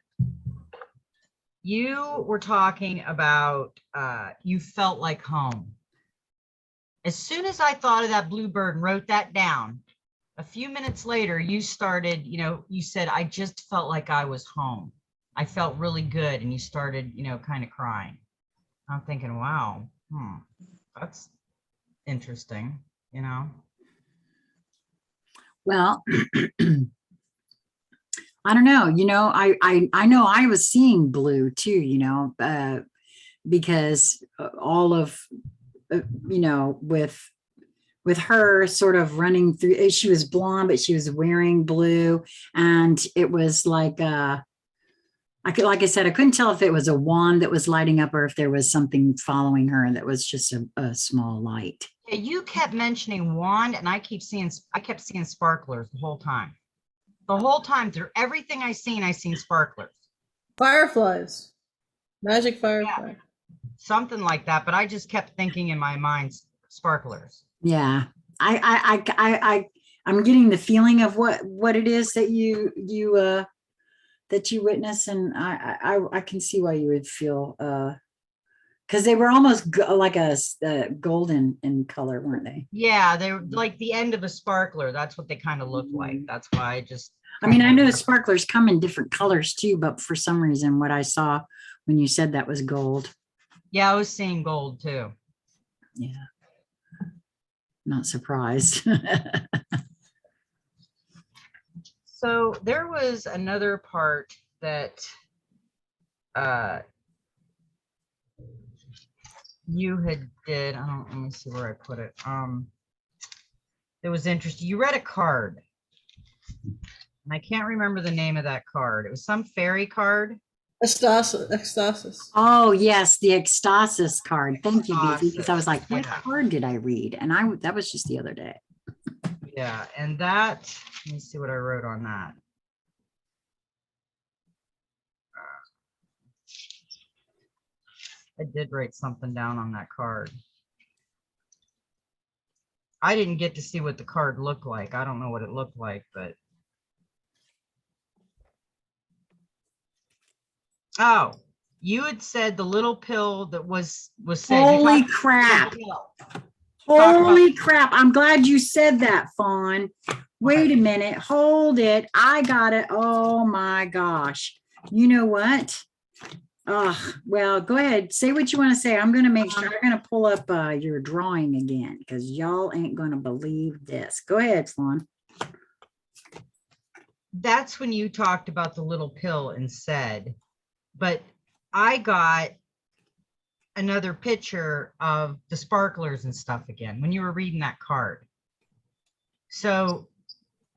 S2: You were talking about you felt like home. As soon as I thought of that bluebird and wrote that down, a few minutes later, you started, you said, I just felt like I was home. I felt really good. And you started, kind of crying. I'm thinking, wow, that's interesting,
S1: Well, I don't know. I know I was seeing blue too. Because all of with her sort of running through, she was blonde, but she was wearing blue, and it was like like I said, I couldn't tell if it was a wand that was lighting up or if there was something following her and that was just a small light.
S2: Yeah, you kept mentioning wand, and I kept seeing sparklers the whole time. The whole time through everything I seen sparklers.
S3: Fireflies. Magic firefly.
S2: Yeah, something like that, but I just kept thinking in my mind sparklers.
S1: Yeah. I'm getting the feeling of what it is that you witness, and I can see why you would feel because they were almost like a golden in color, weren't they?
S2: Yeah, they were like the end of a sparkler. That's what they kind of looked like. That's why I
S1: I know sparklers come in different colors too, but for some reason what I saw when you said that was gold.
S2: Yeah, I was seeing gold too.
S1: Yeah, not surprised.
S2: So there was another part that you had did. Let me see where I put it. It was interesting. You read a card, and I can't remember the name of that card. It was some fairy card.
S3: Ecstasis.
S1: Oh yes, the ecstasis card. Thank you, Beezy, because I was like, what
S2: Yeah.
S1: card did I read? And that was just the other day.
S2: Yeah, and that, let me see what I wrote on that. I did write something down on that card. I didn't get to see what the card looked like. I don't know what it looked like, but. Oh, you had said the little pill that was said.
S1: Holy crap. Holy crap. I'm glad you said that, Fawn. Wait a minute. Hold it. I got it. Oh my gosh. You know what? Well, go ahead. Say what you want to say. I'm going to make sure. I'm going to pull up your drawing again because y'all ain't going to believe this. Go ahead, Fawn.
S2: That's when you talked about the little pill and said, but I got another picture of the sparklers and stuff again when you were reading that card. So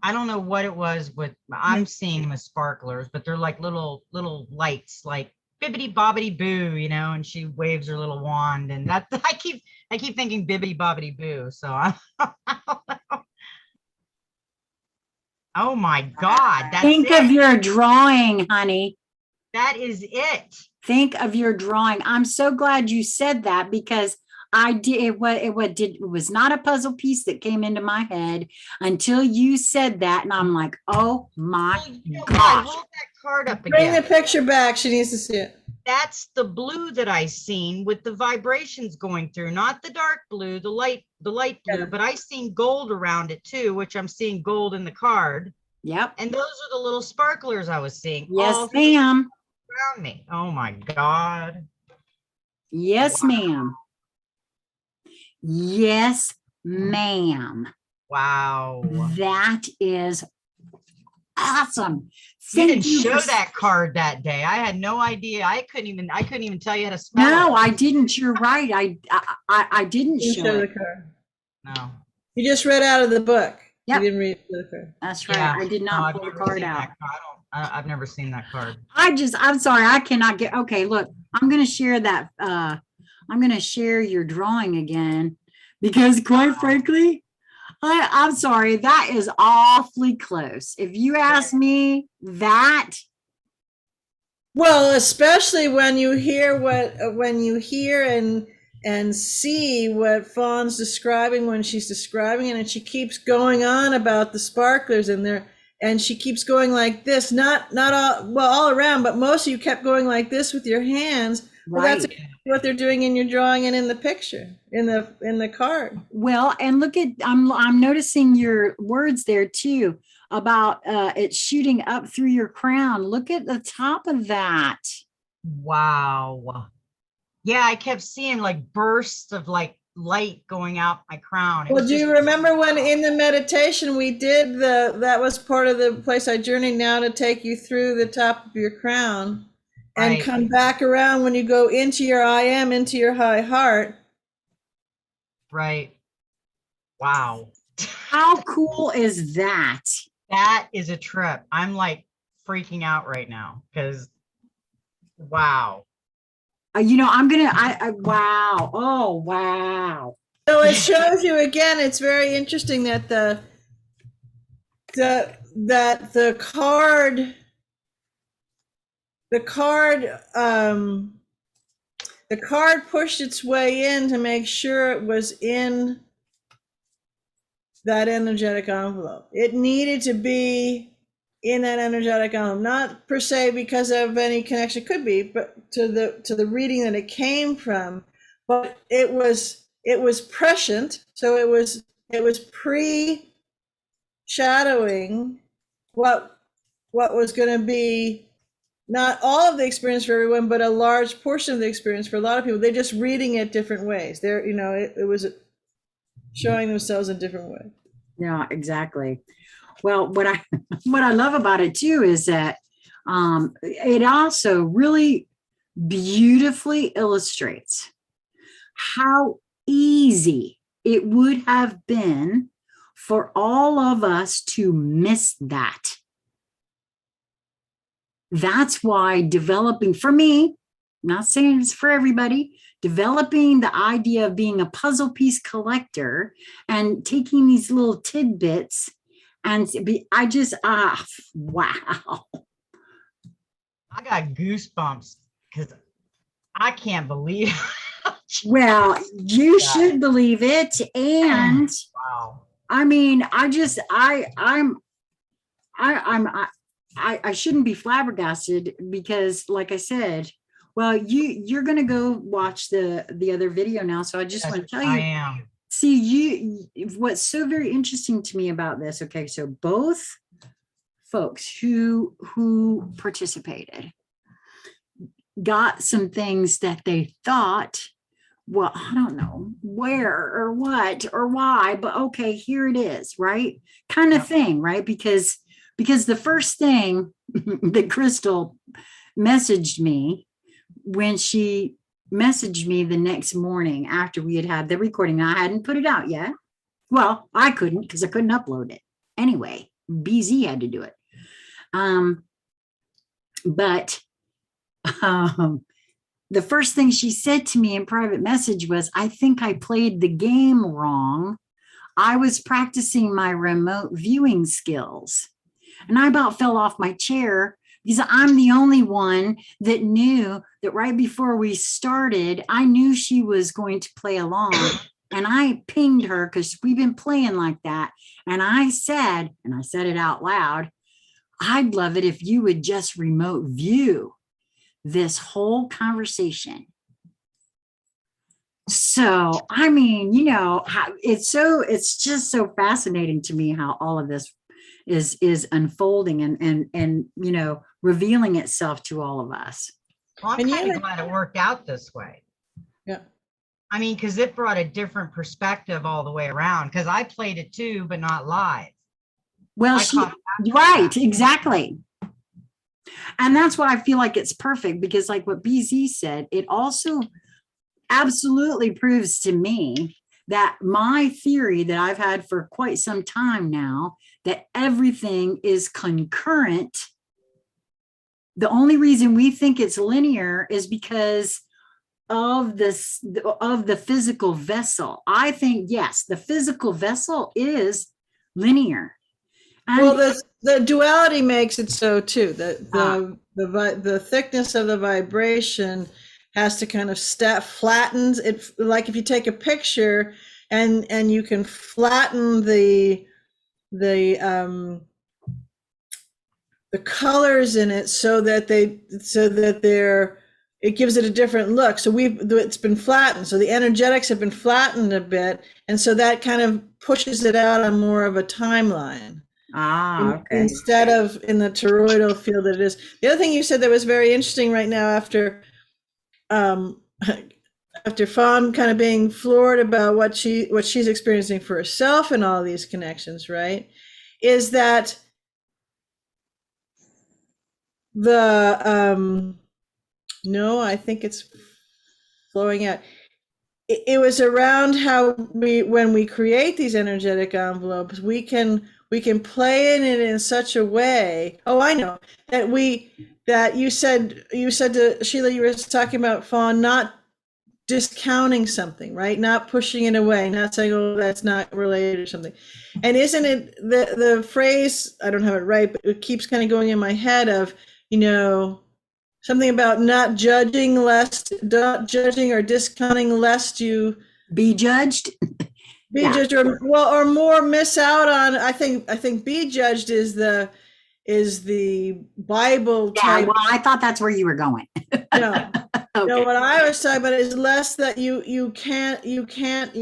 S2: I don't know what it was with, I'm seeing the sparklers, but they're like little lights, like bibbity bobbity boo, and she waves her little wand, and that I keep thinking bibbity bobbity boo. So I don't know. Oh my God. That's
S1: Think
S2: it.
S1: of your drawing, honey.
S2: That is it.
S1: Think of your drawing. I'm so glad you said that because I did it was not a puzzle piece that came into my head until you said that. And I'm like, oh my
S2: Well, you know what?
S1: gosh.
S2: Hold that card up
S3: Bring the
S2: again.
S3: picture back. She needs to see it.
S2: That's the blue that I seen with the vibrations going through, not the dark blue, the light blue,
S3: Yeah.
S2: but I seen gold around it too, which I'm seeing gold in the card.
S1: Yep.
S2: And those are the little sparklers I was seeing
S1: Yes,
S2: all
S1: ma'am.
S2: around me. Oh my God.
S1: Yes,
S2: Wow.
S1: ma'am. Yes, ma'am.
S2: Wow.
S1: That is awesome.
S2: You didn't
S1: Thank you
S2: show
S1: for-
S2: that card that day. I had no idea. I couldn't even tell you how to spell
S1: No,
S2: it.
S1: I didn't. You're right. I didn't
S3: You
S1: show
S3: show the
S1: it.
S3: card.
S2: No.
S3: You just read out of the book.
S1: Yep.
S3: You didn't read the card.
S1: That's right.
S2: Yeah.
S1: I did
S2: No,
S1: not
S2: I've
S1: pull the
S2: never
S1: card
S2: seen
S1: out.
S2: that card. I've never seen that card.
S1: I'm sorry. I cannot get, okay, look, I'm going to share that. I'm going to share your drawing again because quite frankly, I'm sorry. That is awfully close. If you ask me that,
S3: Well, especially when you hear and see what Fawn's describing when she's describing it, and she keeps going on about the sparklers in there, and she keeps going like this, not all around, but most of you kept going like this with your hands. Well, that's
S1: right.
S3: what they're doing in your drawing and in the picture, in the card.
S1: Well, and look at, I'm noticing your words there too about it shooting up through your crown. Look at the top of that.
S2: Wow. Yeah, I kept seeing like bursts of like light going out my crown. It
S3: Well,
S2: was
S3: do you
S2: just-
S3: remember when in the meditation we did that was part of the place I journeyed now to take you through the top of your crown and
S2: Right.
S3: come back around when you go into your I am, into your high heart.
S2: Right. Wow.
S1: How cool is that?
S2: That is a trip. I'm like freaking out right now because wow.
S1: You know, I'm going to, wow. Oh, wow.
S3: So it shows you again, it's very interesting that the card pushed its way in to make sure it was in that energetic envelope. It needed to be in that energetic envelope, not per se because of any connection, could be, but to the reading that it came from. But it was prescient, so it was pre-shadowing what was going to be not all of the experience for everyone, but a large portion of the experience for a lot of people. They're just reading it different ways. They're, it was showing themselves in different ways.
S1: Yeah, exactly. Well, what I love about it too is that it also really beautifully illustrates how easy it would have been for all of us to miss that. That's why developing, for me, not saying it's for everybody, developing the idea of being a puzzle piece collector and taking these little tidbits and wow.
S2: I got goosebumps because I can't believe.
S1: Well, you should believe it. And
S2: Wow.
S1: I mean, I shouldn't be flabbergasted because like I said, well, you're going to go watch the other video now. So I just want to tell you,
S2: I am.
S1: see what's so very interesting to me about this. Okay. So both folks who participated got some things that they thought, well, I don't know where or what or why, but okay, here it is, right? Kind of thing, right? Because the first thing that Krystle messaged me when she messaged me the next morning after we had the recording, I hadn't put it out yet. Well, I couldn't because I couldn't upload it. Anyway, BZ had to do it. But the first thing she said to me in private message was, I think I played the game wrong. I was practicing my remote viewing skills. And I about fell off my chair because I'm the only one that knew that right before we started, I knew she was going to play along. And I pinged her because we've been playing like that. And I said it out loud, I'd love it if you would just remote view this whole conversation. So, I mean, you know, it's just so fascinating to me how all of this is unfolding and you know, revealing itself to all of us.
S2: Well, I'm
S3: And
S2: kind
S3: you-
S2: of glad it worked out this way.
S3: Yeah.
S2: I mean, because it brought a different perspective all the way around. Because I played it too, but not live.
S1: Well,
S2: I caught
S1: right, exactly. And that's why I feel like it's perfect, because like what BZ said, it also absolutely proves to me that my theory that I've had for quite some time now, that everything is concurrent. The only reason we think it's linear is because of the physical vessel. I think, yes, the physical vessel is linear. And
S3: Well, the duality makes it so too. The thickness of the vibration has to kind of flattens it. Like if you take a picture and you can flatten the colors in it so that it gives it a different look. So it's been flattened. So the energetics have been flattened a bit, and so that kind of pushes it out on more of a timeline.
S1: okay.
S3: Instead of in the toroidal field that it is. The other thing you said that was very interesting right now after Fawn kind of being floored about what she's experiencing for herself and all these connections, right? Is that no, I think it's flowing out. It was around how when we create these energetic envelopes, we can play in it in such a way. Oh, I know that you said to Sheila, you were talking about Fawn not discounting something, right? Not pushing it away, not saying, oh, that's not related or something. And isn't it the phrase, I don't have it right, but it keeps kind of going in my head of, you know, something about not judging or discounting lest you
S1: Be judged.
S3: be
S1: Yeah.
S3: judged or more miss out on. I think be judged is the Bible
S1: Yeah,
S3: type.
S1: well, I thought that's where you were going.
S3: No.
S1: Okay.
S3: No, what I was talking about is less that you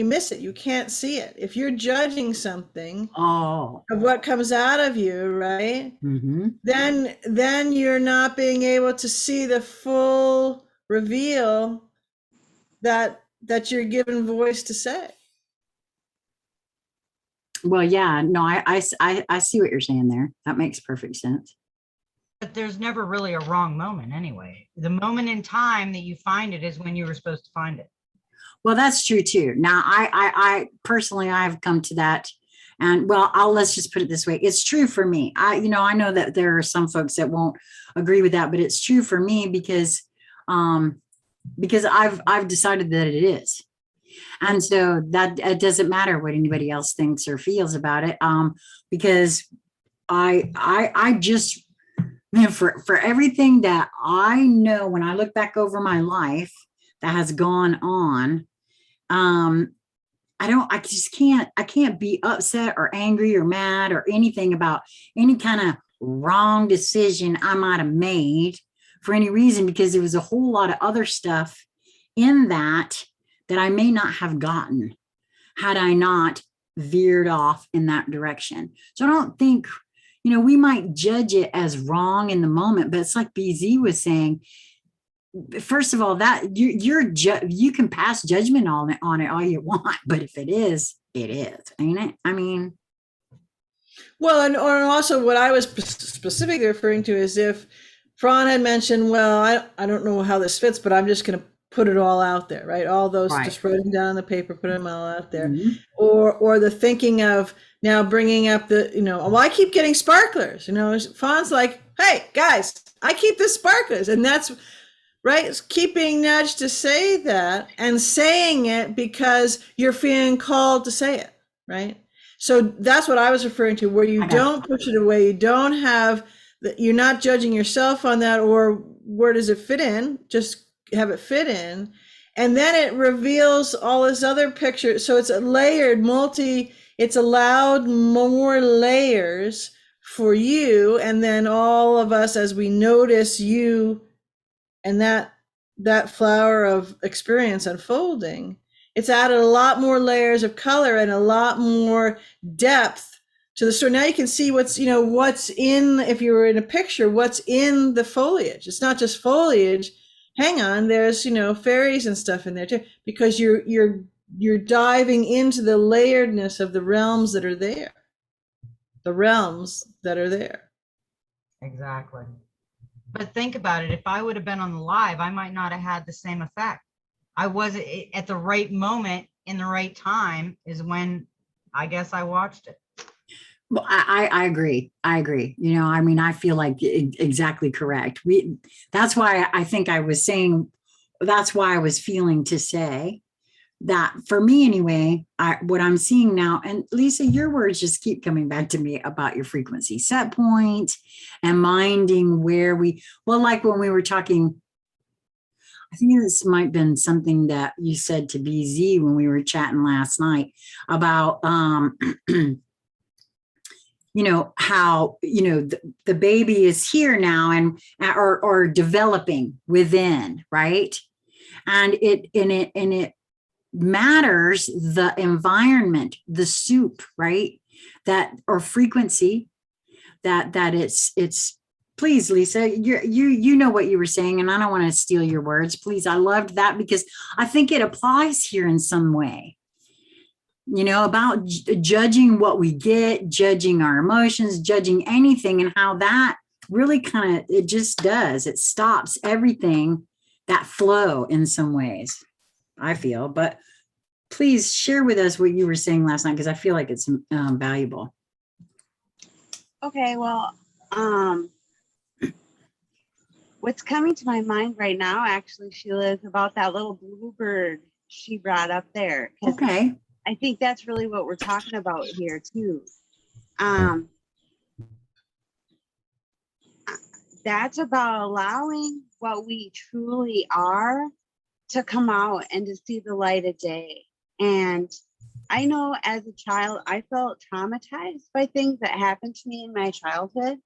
S3: miss it. You can't see it. If you're judging something
S1: Oh.
S3: of what comes out of you, right?
S1: Mm-hmm.
S3: Then you're not being able to see the full reveal that you're given voice to say.
S1: Well, yeah, no, I see what you're saying there. That makes perfect sense.
S2: But there's never really a wrong moment anyway. The moment in time that you find it is when you were supposed to find it.
S1: Well, that's true too. Now, I personally, I've come to that, and well, let's just put it this way: it's true for me. I know that there are some folks that won't agree with that, but it's true for me because I've decided that it is, and so that it doesn't matter what anybody else thinks or feels about it, because I just. Man, for everything that I know, when I look back over my life that has gone on, I can't be upset or angry or mad or anything about any kind of wrong decision I might have made for any reason, because there was a whole lot of other stuff in that I may not have gotten had I not veered off in that direction. So I don't think, we might judge it as wrong in the moment, but it's like BZ was saying, first of all, that you can pass judgment on it all you want, but if it is, ain't it? I mean,
S3: well, and also what I was specifically referring to is if Fawn had mentioned, well, I don't know how this fits, but I'm just going to put it all out there, right? All those,
S1: right.
S3: Just write them down on the paper, put them all out there.
S1: Mm-hmm.
S3: Or the thinking of now bringing up well, I keep getting sparklers, Fawn's like, hey guys, I keep the sparklers. And that's right. It's keeping nudged to say that and saying it because you're feeling called to say it. Right. So that's what I was referring to, where you
S1: I got you.
S3: don't push it away. You don't have, you're not judging yourself on that, or where does it fit in? Just have it fit in. And then it reveals all this other picture. So it's a layered it's allowed more layers for you. And then all of us, as we notice you and that flower of experience unfolding, it's added a lot more layers of color and a lot more depth to the story. Now you can see what's in, if you were in a picture, what's in the foliage. It's not just foliage. Hang on, there's fairies and stuff in there too, because you're diving into the layeredness of the realms that are there. The realms that are there.
S2: Exactly. But think about it. If I would have been on the live, I might not have had the same effect. I wasn't at the right moment in the right time is when I guess I watched it.
S1: Well, I agree. I agree. I mean, I feel like exactly correct. That's why I think I was saying, that's why I was feeling to say that for me anyway, what I'm seeing now, and Lisa, your words just keep coming back to me about your frequency set point and minding where like when we were talking, I think this might have been something that you said to BZ when we were chatting last night about, how, the baby is here now and, or developing within, right? And it matters the environment, the soup, right? That, or frequency that it's, please, Lisa, you know what you were saying, and I don't want to steal your words. Please. I loved that because I think it applies here in some way. About judging what we get, judging our emotions, judging anything, and how that really it just does. It stops everything, that flow in some ways, I feel. But please share with us what you were saying last night, because I feel like it's valuable.
S4: Okay, well, what's coming to my mind right now, actually, Sheila, is about that little bluebird she brought up there.
S1: Okay.
S4: I think that's really what we're talking about here too. That's about allowing what we truly are to come out and to see the light of day. And I know as a child, I felt traumatized by things that happened to me in my childhood.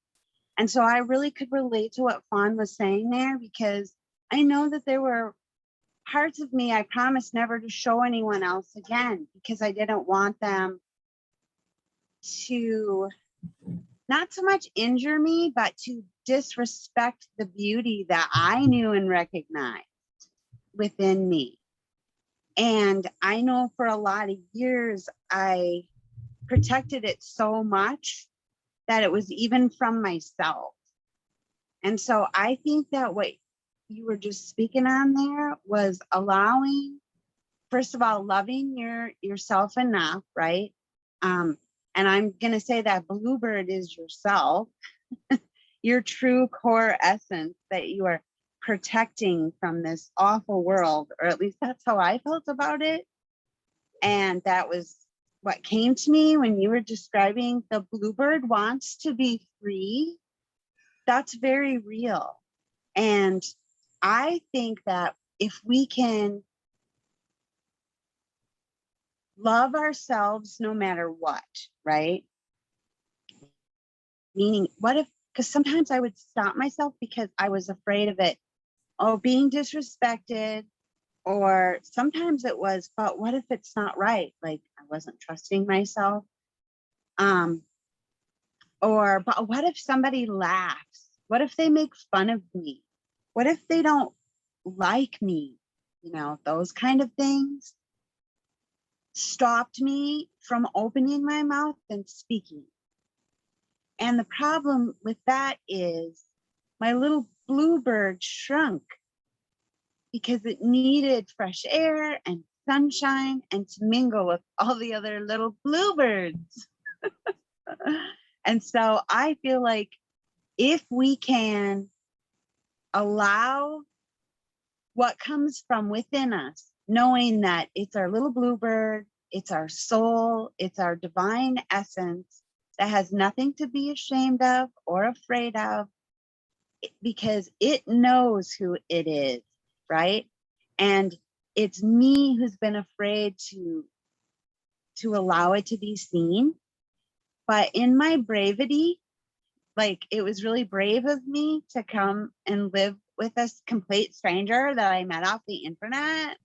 S4: And so I really could relate to what Fawn was saying there, because I know that there were parts of me I promised never to show anyone else again, because I didn't want them to not so much injure me, but to disrespect the beauty that I knew and recognized within me. And I know for a lot of years, I protected it so much that it was even from myself. And so I think that what you were just speaking on there was allowing, first of all, loving yourself enough, right? And I'm going to say that bluebird is yourself, your true core essence that you are protecting from this awful world, or at least that's how I felt about it. And that was what came to me when you were describing the bluebird wants to be free. That's very real. And I think that if we can love ourselves no matter what, right? Meaning, what if, because sometimes I would stop myself because I was afraid of it, being disrespected, or sometimes it was, but what if it's not right? Like I wasn't trusting myself. But what if somebody laughs? What if they make fun of me? What if they don't like me? Those kind of things stopped me from opening my mouth and speaking. And the problem with that is my little bluebird shrunk because it needed fresh air and sunshine and to mingle with all the other little bluebirds. And so I feel like if we can allow what comes from within us, knowing that it's our little bluebird, It's our soul. It's our divine essence that has nothing to be ashamed of or afraid of, because it knows who it is, right? And it's me who's been afraid to allow it to be seen. But in my bravery, like, it was really brave of me to come and live with a complete stranger that I met off the internet.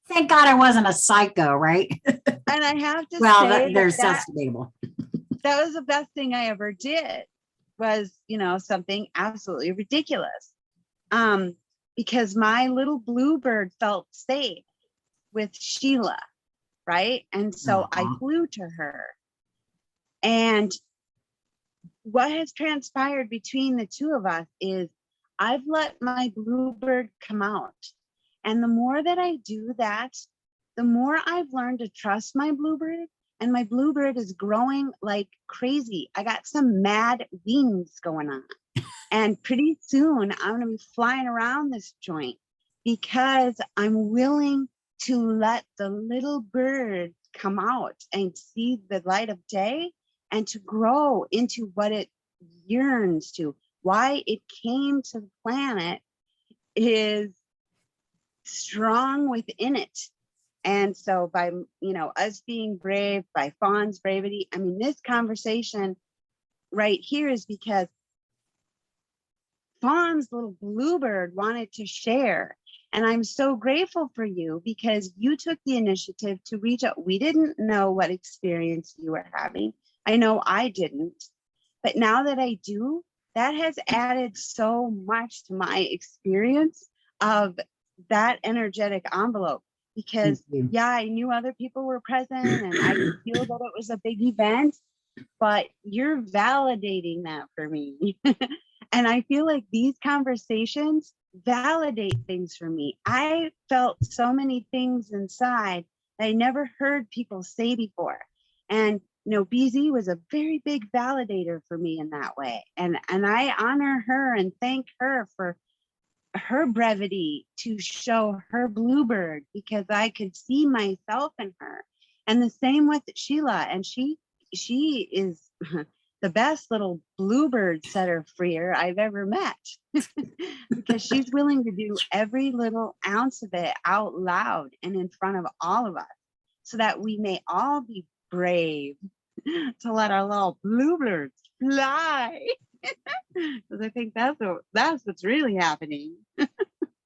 S1: Thank God I wasn't a psycho, right?
S4: And I have to
S1: Well,
S4: say
S1: that's debatable.
S4: that was the best thing I ever did, was, something absolutely ridiculous. Because my little bluebird felt safe with Sheila, right? And so I flew to her. And what has transpired between the two of us is I've let my bluebird come out. And the more that I do that, the more I've learned to trust my bluebird. And my bluebird is growing like crazy. I got some mad wings going on. And pretty soon I'm going to be flying around this joint, because I'm willing to let the little bird come out and see the light of day, and to grow into what it yearns to. Why it came to the planet is strong within it. And so by, us being brave, by Fawn's bravery, I mean, this conversation right here is because Fawn's little bluebird wanted to share. And I'm so grateful for you, because you took the initiative to reach out. We didn't know what experience you were having. I know I didn't. But now that I do, that has added so much to my experience of that energetic envelope. Because, yeah, I knew other people were present and I could feel that it was a big event, but you're validating that for me. And I feel like these conversations validate things for me. I felt so many things inside that I never heard people say before. And BZ was a very big validator for me in that way. And I honor her and thank her for her brevity to show her bluebird, because I could see myself in her. And the same with Sheila. And she is the best little bluebird setter freer I've ever met, because she's willing to do every little ounce of it out loud and in front of all of us, so that we may all be brave to let our little bluebirds fly. Because I think that's what's really happening.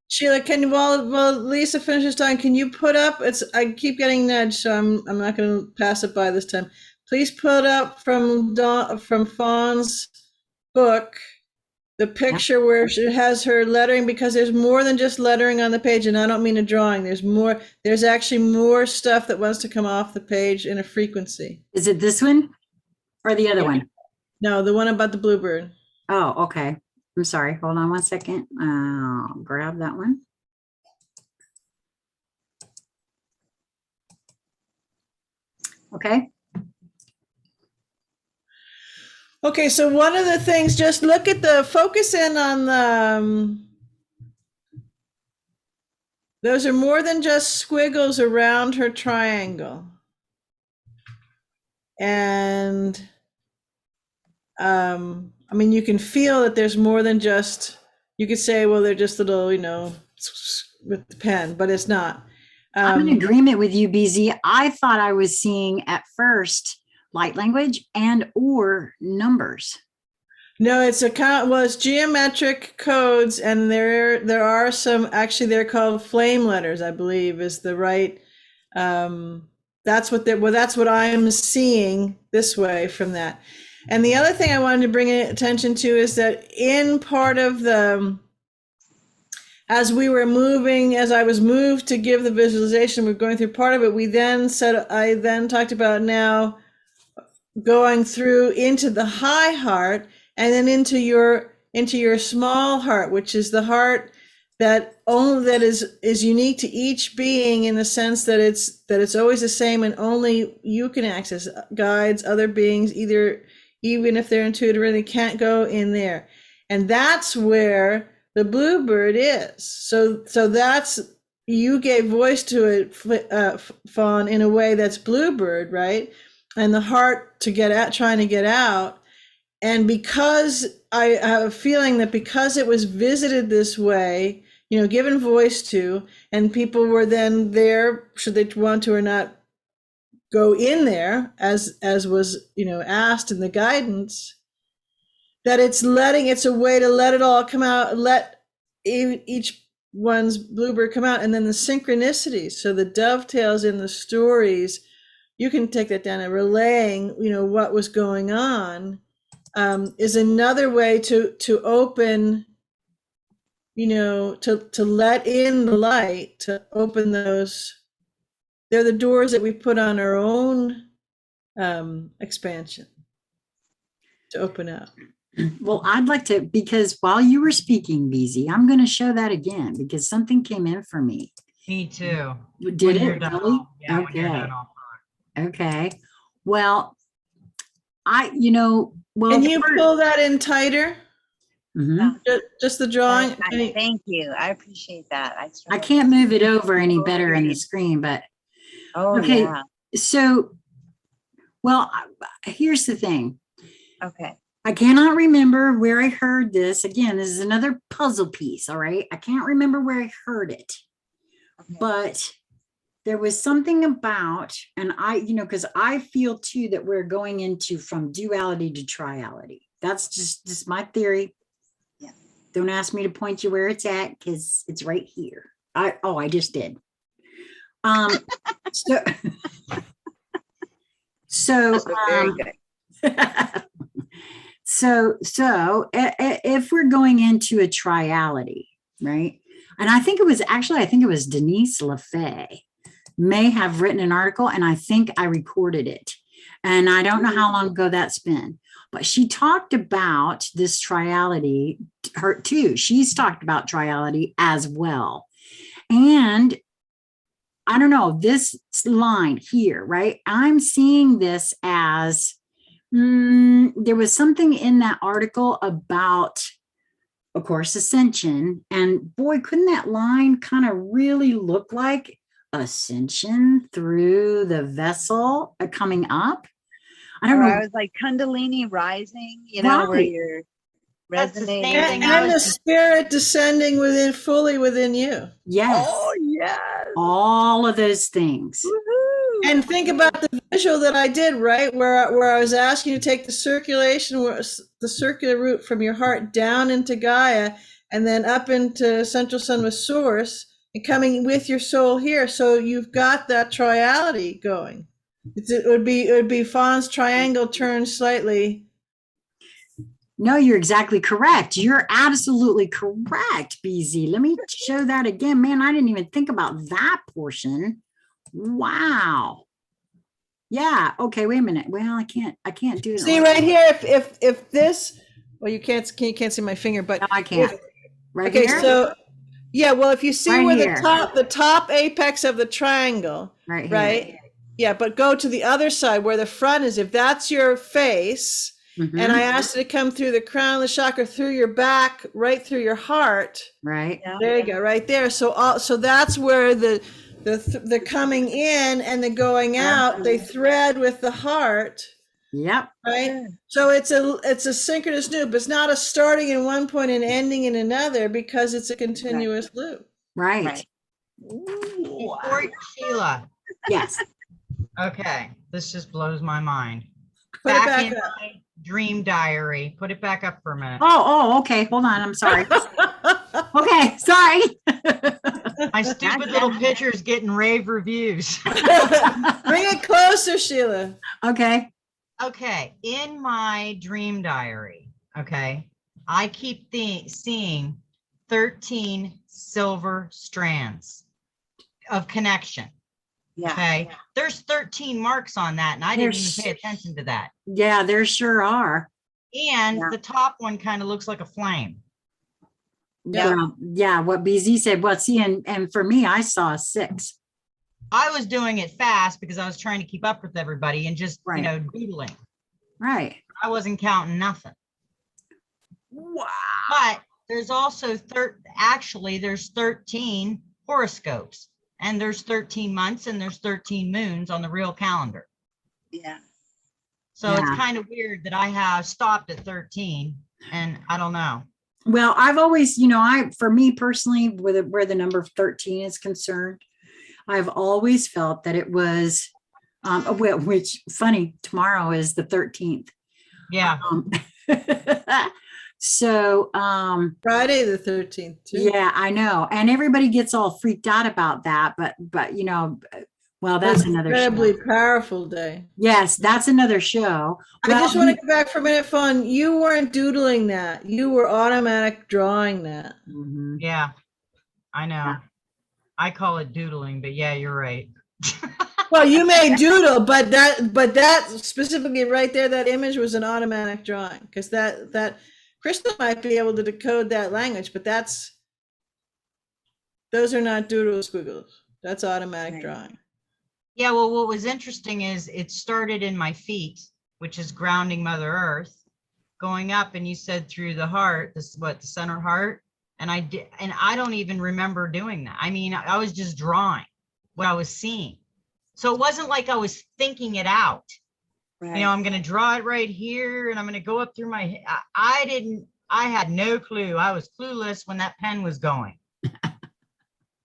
S3: Sheila, while Lisa finishes talking, can you put up, I keep getting nudged, so I'm not going to pass it by this time. Please put up from Fawn's book the picture where she has her lettering, because there's more than just lettering on the page, and I don't mean a drawing. There's actually more stuff that wants to come off the page in a frequency.
S1: Is it this one or the other one?
S3: No, the one about the bluebird.
S1: Oh, okay. I'm sorry. Hold on one second. I'll grab that one. Okay.
S3: Okay, so one of the things, just look at focus in on the, those are more than just squiggles around her triangle. And, I mean, you can feel that there's more than just, you could say, well, they're just little, with the pen, but it's not.
S1: I'm in agreement with you, BZ. I thought I was seeing at first light language and or numbers.
S3: No, it's geometric codes, and there are some, actually they're called flame letters, I believe is the right, that's what I'm seeing this way from that. And the other thing I wanted to bring attention to is that in part of as I was moved to give the visualization, we're going through part of it. I then talked about now going through into the high heart, and then into your small heart, which is the heart that is unique to each being, in the sense that it's always the same, and only you can access. Guides, other beings, even if they're intuitive, they can't go in there. And that's where the bluebird is. So that's you gave voice to it, Fawn, in a way that's Bluebird, right? And the heart to get out, trying to get out. And because I have a feeling that because it was visited this way, given voice to, and people were then there, should they want to or not, go in there as was, asked in the guidance, that it's a way to let it all come out, let each one's Bluebird come out, and then the synchronicities, so the dovetails in the stories, you can take that down and relaying, what was going on, is another way to open, to let in the light, to open those. They're the doors that we put on our own expansion to open up.
S1: Well, I'd like to, because while you were speaking, BZ, I'm going to show that again because something came in for me.
S2: Me too.
S1: Did
S2: When
S1: it
S2: you're done,
S1: really?
S2: yeah, when you're done, I'll
S1: Okay. Well, well,
S3: Can you pull that in tighter?
S1: mhm.
S3: Just the drawing?
S4: Thank you. I appreciate that.
S1: I can't move it over any better in the screen, but
S4: Oh,
S1: okay.
S4: yeah.
S1: So, well, here's the thing.
S4: Okay.
S1: I cannot remember where I heard this. Again, this is another puzzle piece. All right. I can't remember where I heard it,
S4: Okay.
S1: but there was something about, and because I feel too that we're going into from duality to triality. That's just my theory.
S4: Yeah.
S1: Don't ask me to point you where it's at because it's right here. I just did. So
S4: Very good.
S1: So if we're going into a triality, right? And I think it was Denise LaFay may have written an article, and I think I recorded it. And I don't know how long ago that's been, but she talked about this triality, her too. She's talked about triality as well. And I don't know, this line here, right? I'm seeing this as there was something in that article about, of course, ascension. And boy, couldn't that line kind of really look like ascension through the vessel coming up? I don't know.
S4: I was like Kundalini rising, where
S1: Right.
S4: you're
S2: That's the same
S4: resonating.
S2: thing
S3: And the spirit descending fully within you.
S1: Yes.
S4: Oh, yes.
S1: All of those things.
S4: Woohoo.
S3: And think about the visual that I did, right? Where I was asking you to take the circular route from your heart down into Gaia and then up into Central Sun with Source and coming with your soul here. So you've got that triality going. It would be Fawn's triangle turned slightly.
S1: No, you're exactly correct. You're absolutely correct, BZ. Let me show that again. Man, I didn't even think about that portion. Wow. Yeah. Okay. Wait a minute. Well, I can't do it.
S3: See right here, if this, well, you can't see my finger, but
S1: No, I can't. Right
S3: okay,
S1: here?
S3: so yeah, well, if you see
S1: Right
S3: where
S1: here.
S3: the top apex of the triangle,
S1: Right here.
S3: right? Yeah, but go to the other side where the front is. If that's your face,
S1: Mhm.
S3: and I asked it to come through the crown of the chakra, through your back, right through your heart.
S1: Right.
S4: Yeah.
S3: There you go, right there. So that's where the coming in and the going out, they thread with the heart.
S1: Yep.
S3: Right. So it's a synchronous loop. It's not a starting in one point and ending in another because it's a continuous loop.
S1: Right.
S4: Right.
S2: Before Sheila.
S1: Yes.
S2: Okay, this just blows my mind.
S3: Put it back
S2: in
S3: up.
S2: my dream diary. Put it back up for a minute.
S1: Oh, okay. Hold on. I'm sorry. Okay. Sorry.
S2: My stupid little picture's getting rave reviews.
S3: Bring it closer, Sheila.
S1: Okay.
S2: Okay, in my dream diary, okay, I keep seeing 13 silver strands of connection.
S4: Yeah.
S2: Okay, there's 13 marks on that, and I didn't even pay attention to that.
S1: Yeah, there sure are.
S2: And
S4: Yeah.
S2: the top one kind of looks like a flame.
S3: Yeah.
S1: Well, yeah, what BZ said. Well, see, and for me, I saw 6.
S2: I was doing it fast because I was trying to keep up with everybody and just,
S1: Right.
S2: doodling.
S1: Right.
S2: I wasn't counting nothing.
S1: Wow.
S2: But there's also there's 13 horoscopes, and there's 13 months and there's 13 moons on the real calendar.
S4: Yeah.
S2: So it's
S1: Yeah.
S2: kind of weird that I have stopped at 13, and I don't know.
S1: Well, I've always, for me personally, where the number 13 is concerned, I've always felt that it was, which funny, tomorrow is the 13th.
S2: Yeah.
S1: So,
S3: Friday the 13th too.
S1: yeah, I know. And everybody gets all freaked out about that, but, well, that's
S3: It's an
S1: another
S3: incredibly
S1: show.
S3: powerful day.
S1: Yes, that's another show.
S3: I just want to go back for a minute, Fawn. You weren't doodling that. You were automatic drawing that.
S1: Mhm.
S2: Yeah, I know.
S1: Yeah.
S2: I call it doodling, but yeah, you're right.
S3: Well, you may doodle, but that specifically right there, that image was an automatic drawing, because that Krystle might be able to decode that language, but those are not doodle squiggles. That's automatic
S4: Right.
S3: drawing.
S2: Yeah, well, what was interesting is it started in my feet, which is grounding Mother Earth, going up, and you said through the heart, the center heart, and I did, and I don't even remember doing that. I mean, I was just drawing what I was seeing. So it wasn't like I was thinking it out.
S4: Right.
S2: You know, I'm going to draw it right here, and I'm going to go up through my, I had no clue. I was clueless when that pen was going.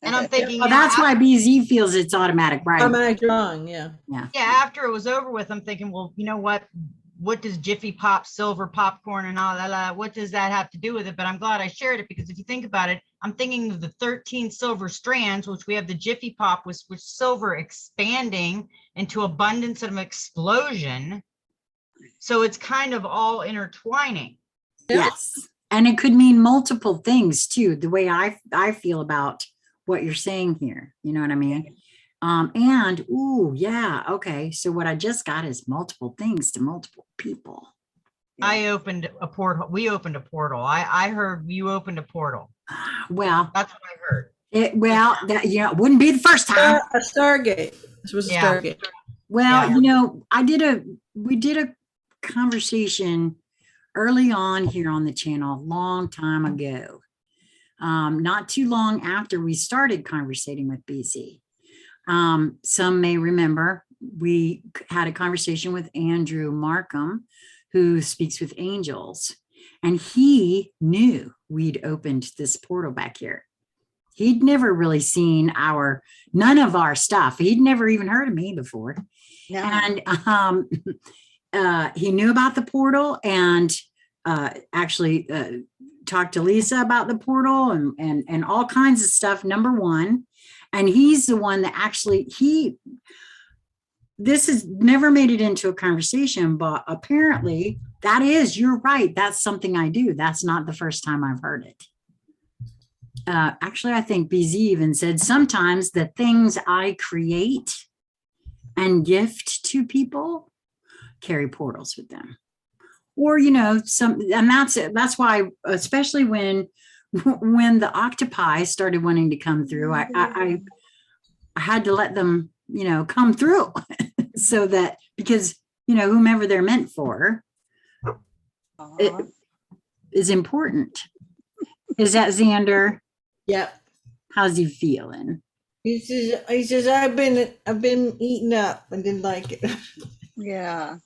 S2: And I'm thinking,
S1: Well, that's why BZ feels it's automatic, right?
S3: Automatic drawing, yeah.
S2: yeah, after it was over with, I'm thinking, well, you know what does Jiffy Pop, silver popcorn and all that, what does that have to do with it? But I'm glad I shared it, because if you think about it, I'm thinking of the 13 silver strands, which we have the Jiffy Pop with silver expanding into abundance of explosion. So it's kind of all intertwining.
S1: Yes. And it could mean multiple things too, the way I feel about what you're saying here. You know what I mean? And ooh, yeah, okay. So what I just got is multiple things to multiple people.
S2: I opened a portal. We opened a portal. I heard you opened a portal.
S1: Well,
S2: That's what I heard.
S1: that it wouldn't be the first time.
S3: A Stargate. This was a
S2: Yeah.
S3: Stargate.
S1: Well,
S2: Yeah.
S1: we did a conversation early on here on the channel a long time ago. Not too long after we started conversating with BC. Some may remember we had a conversation with Andrew Markham, who speaks with angels, and he knew we'd opened this portal back here. He'd never really seen none of our stuff. He'd never even heard of me before.
S4: No.
S1: And he knew about the portal, and actually talked to Lisa about the portal and all kinds of stuff, number one. And he's the one that actually, this has never made it into a conversation, but apparently you're right. That's something I do. That's not the first time I've heard it. Actually, I think BZ even said sometimes the things I create and gift to people carry portals with them. Or, and that's why, especially when the octopi started wanting to come through, I had to let them, come through so that, because, whomever they're meant for, it is important. Is that Xander?
S3: Yep.
S1: How's he feeling?
S3: He says, I've been eaten up and didn't like it.
S4: Yeah.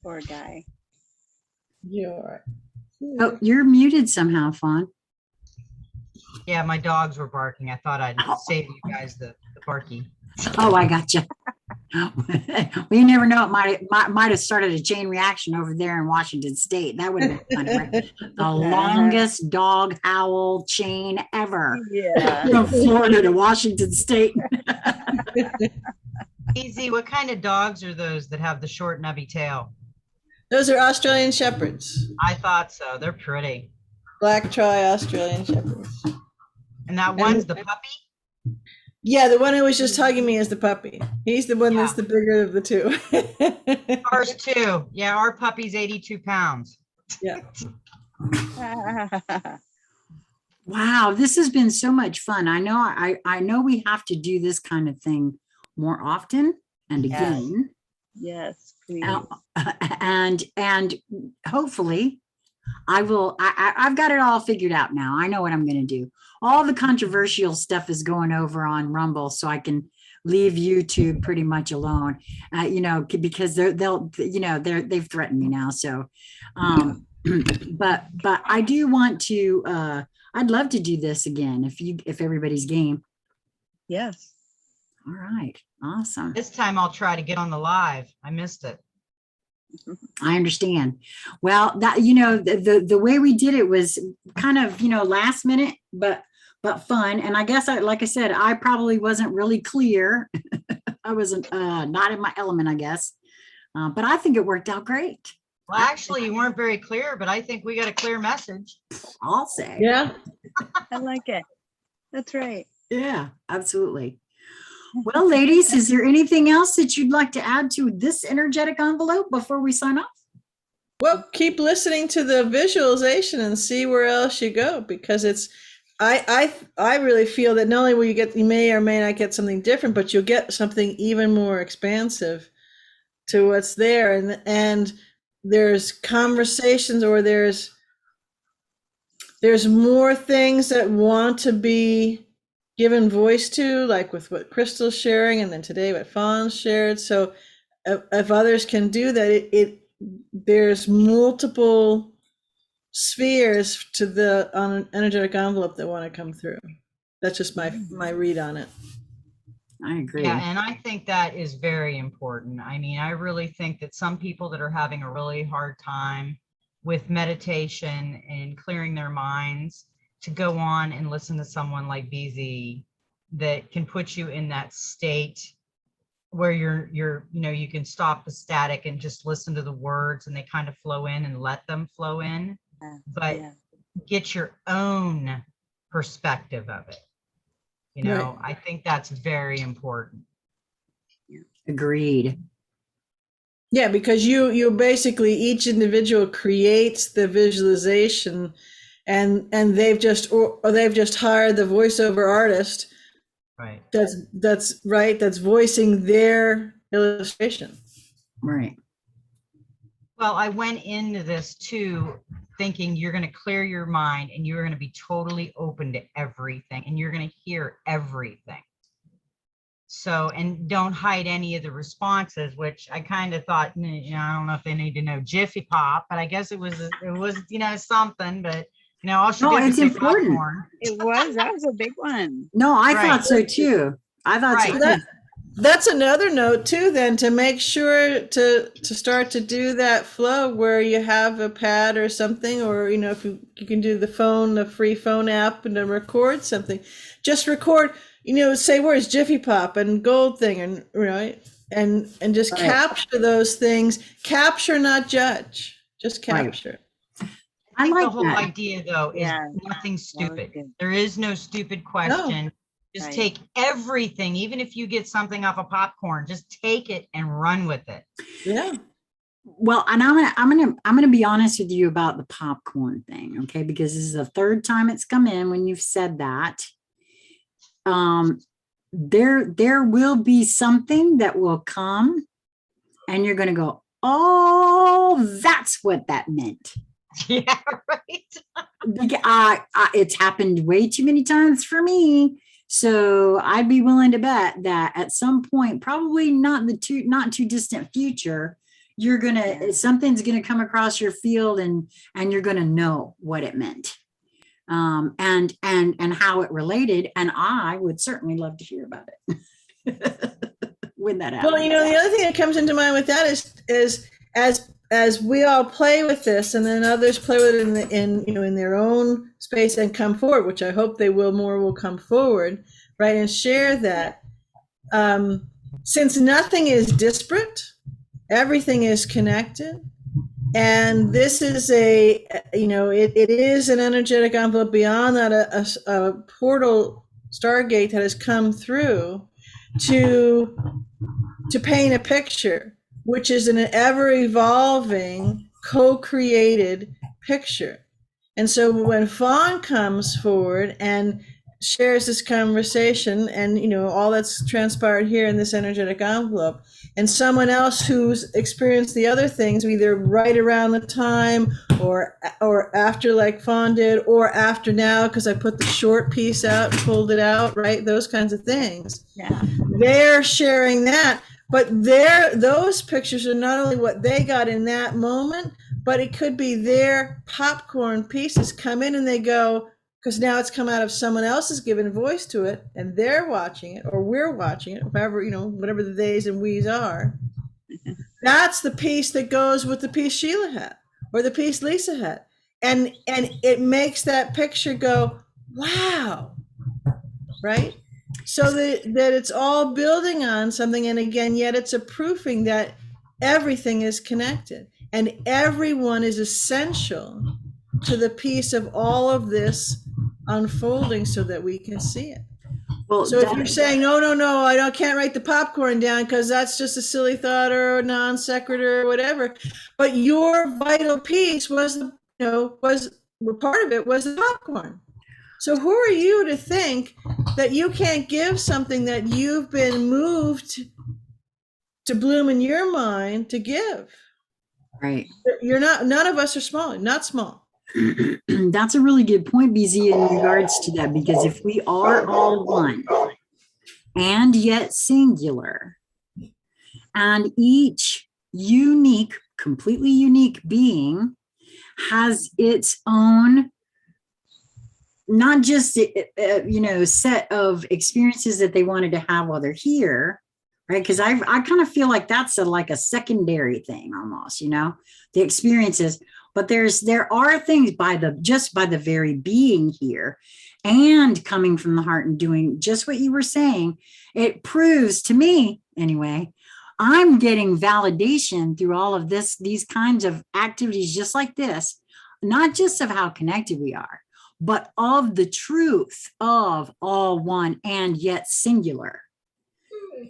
S4: Poor guy.
S3: You're all right.
S1: Oh, you're muted somehow, Fawn.
S2: Yeah, my dogs were barking. I thought I'd save you guys the barky.
S1: Oh, I gotcha. Well, you never know. It might have started a chain reaction over there in Washington State. That would have been fun, right? The longest dog howl chain ever.
S4: Yeah.
S1: From Florida to Washington State.
S2: Easy. What kind of dogs are those that have the short nubby tail?
S3: Those are Australian Shepherds.
S2: I thought so. They're pretty.
S3: Black Australian Shepherds.
S2: And that one's the puppy?
S3: Yeah, the one who was just hugging me is the puppy. He's the one that's the bigger of the two.
S2: Ours too. Yeah, our puppy's 82 pounds.
S3: Yeah.
S1: Wow, this has been so much fun. I know we have to do this kind of thing more often and again.
S4: Yes, please.
S1: And hopefully I've got it all figured out now. I know what I'm going to do. all the controversial stuff is going over on Rumble, so I can leave YouTube pretty much alone, because they've threatened me now. So, but I do want to, I'd love to do this again if everybody's game.
S4: Yes.
S1: All right. Awesome.
S2: This time I'll try to get on the live. I missed it.
S1: I understand. Well, that, the way we did it was kind of, last minute, but fun. And I guess like I said, I probably wasn't really clear. I wasn't, not in my element, I guess. But I think it worked out great.
S2: Well, actually, you weren't very clear, but I think we got a clear message.
S1: I'll say.
S3: Yeah.
S4: I like it. That's right.
S1: Yeah, absolutely. Well, ladies, is there anything else that you'd like to add to this energetic envelope before we sign off?
S3: Well, keep listening to the visualization and see where else you go, because I really feel that not only will you may or may not get something different, but you'll get something even more expansive to what's there. And there's conversations, or there's more things that want to be given voice to, like with what Krystle's sharing, and then today what Fawn shared. So if others can do that, there's multiple spheres to the on an energetic envelope that want to come through. That's just my read on it.
S1: I agree.
S2: Yeah, and I think that is very important. I mean, I really think that some people that are having a really hard time with meditation and clearing their minds, to go on and listen to someone like BZ that can put you in that state where you can stop the static and just listen to the words, and they kind of flow in, and let them flow in, but get your own perspective of it.
S3: Right.
S2: I think that's very important.
S1: Agreed.
S3: Yeah, because you basically, each individual creates the visualization, and they've just hired the voiceover artist.
S2: Right.
S3: That's voicing their illustration.
S1: Right.
S2: Well, I went into this too thinking you're going to clear your mind, and you're going to be totally open to everything, and you're going to hear everything. So, and don't hide any of the responses, which I kind of thought, I don't know if they need to know Jiffy Pop, but I guess it was something, but all she
S1: No,
S2: did was
S1: it's
S2: say
S1: important.
S2: popcorn.
S4: That was a big one.
S1: No, I
S2: Right.
S1: thought so too. I thought so.
S2: Right.
S1: Too.
S3: That's another note too, then, to make sure to start to do that flow where you have a pad or something, or if you can do the free phone app, and to record something, just record, say words, Jiffy Pop and Gold Thing, and and just
S1: Right.
S3: capture those things. Capture, not judge. Just capture.
S2: I think
S1: like
S2: the whole
S1: that.
S2: idea, though, is
S4: Yeah,
S2: nothing stupid.
S4: good.
S2: There is no stupid question. Just
S4: Right.
S2: take everything, even if you get something off of popcorn, just take it and run with it.
S3: Yeah.
S1: Well, and I'm gonna be honest with you about the popcorn thing, okay? Because this is the third time it's come in when you've said that. There will be something that will come, and you're gonna go, oh, that's what that meant.
S2: Yeah, right.
S1: It's happened way too many times for me. So I'd be willing to bet that at some point, probably not too distant future, something's gonna come across your field, and you're gonna know what it meant, and how it related. And I would certainly love to hear about it when that happens.
S3: Well, the other thing that comes into mind with that is as we all play with this, and then others play with it in their own space and come forward, which I hope they will come forward, right, and share that. Since nothing is disparate, everything is connected, and this is it is an energetic envelope. Beyond that, a portal stargate that has come through to paint a picture, which is an ever-evolving, co-created picture. And so when Fawn comes forward and shares this conversation and, you know, all that's transpired here in this energetic envelope, and someone else who's experienced the other things, either right around the time or after, like Fawn did, or after now, because I put the short piece out and pulled it out, right? Those kinds of things.
S4: Yeah.
S3: They're sharing that, but those pictures are not only what they got in that moment, but it could be their popcorn pieces come in and they go, because now it's come out of someone else's given voice to it, and they're watching it, or we're watching it, however, you know, whatever the theys and we's are. That's the piece that goes with the piece Sheila had, or the piece Lisa had. And it makes that picture go, wow, right? So that it's all building on something, and again, yet it's a proofing that everything is connected, and everyone is essential to the piece of all of this unfolding so that we can see it.
S1: Well,
S3: So if you're saying, no, I can't write the popcorn down because that's just a silly thought or a non sequitur or whatever, but your vital piece was, part of it was the popcorn. So who are you to think that you can't give something that you've been moved to bloom in your mind to give?
S1: right.
S3: You're not, none of us are small, not small.
S1: That's a really good point, BZ, in regards to that, because if we are all one and yet singular, and each unique, completely unique being has its own, not just set of experiences that they wanted to have while they're here, right? Because I kind of feel like that's like a secondary thing almost, the experiences. But there are things by the very being here and coming from the heart and doing just what you were saying. It proves to me, anyway, I'm getting validation through all of these kinds of activities just like this, not just of how connected we are, but of the truth of all one and yet singular.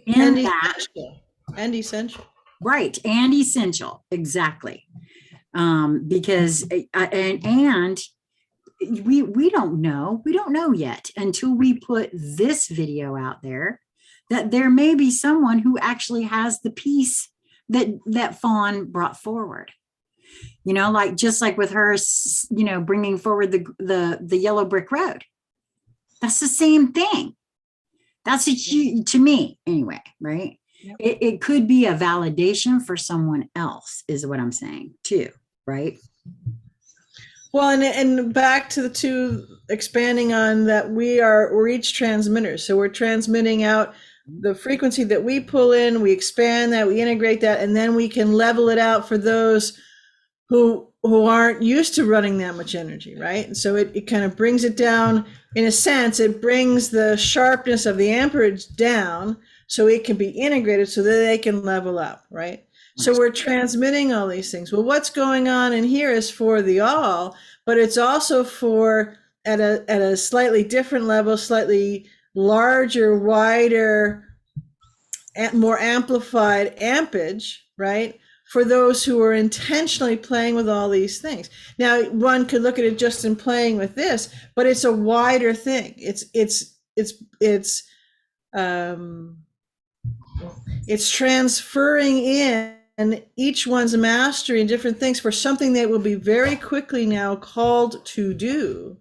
S3: And essential.
S1: Right, and essential, exactly. Because and we don't know yet until we put this video out there that there may be someone who actually has the piece that Fawn brought forward, just like with her, bringing forward the yellow brick road. That's the same thing. That's to me anyway, right? Yep. It could be a validation for someone else is what I'm saying too. Right.
S3: Well, and back to the two, expanding on that, we're each transmitters. So we're transmitting out the frequency that we pull in, we expand that, we integrate that, and then we can level it out for those who aren't used to running that much energy, right? And so it kind of brings it down, in a sense, it brings the sharpness of the amperage down so it can be integrated so that they can level up, right? So we're transmitting all these things. Well, what's going on in here is for the all, but it's also for at a slightly different level, slightly larger, wider, more amplified ampage, right? For those who are intentionally playing with all these things. Now, one could look at it just in playing with this, but it's a wider thing. It's transferring in each one's mastery and different things for something that will be very quickly now called to do.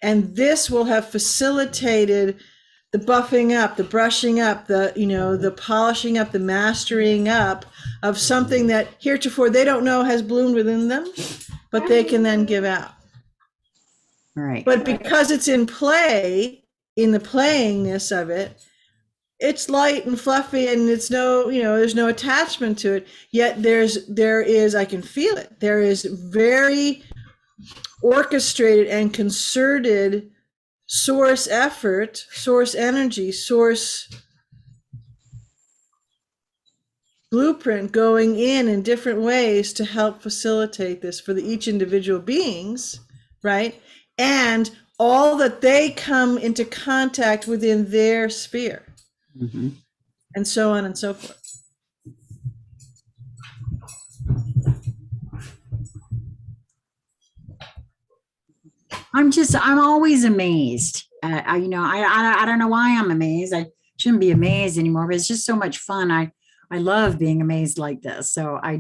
S3: And this will have facilitated the buffing up, the brushing up, the polishing up, the mastering up of something that heretofore they don't know has bloomed within them, but they can then give out.
S1: Right.
S3: But because it's in play, in the playingness of it, it's light and fluffy and it's there's no attachment to it. Yet there is, I can feel it. There is very orchestrated and concerted source effort, source energy, source blueprint going in different ways to help facilitate this for each individual beings, right? And all that they come into contact within their sphere. Mm-hmm. And so on and so forth. I'm
S1: always amazed I don't know why I'm amazed. I shouldn't be amazed anymore, but it's just so much fun. I love being amazed like this. So I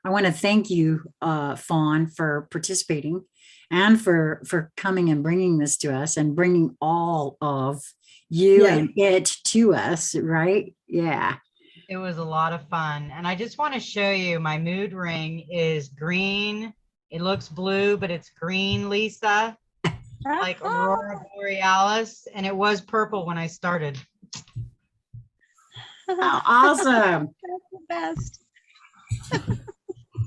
S1: want to thank you, Fawn, for participating and for coming and bringing this to us and bringing all of you
S3: Yeah.
S1: and it to us, right? Yeah.
S2: It was a lot of fun. And I just want to show you my mood ring is green. It looks blue, but it's green, Lisa, like Aurora Borealis. And it was purple when I started.
S1: Oh, awesome.
S4: That's the best.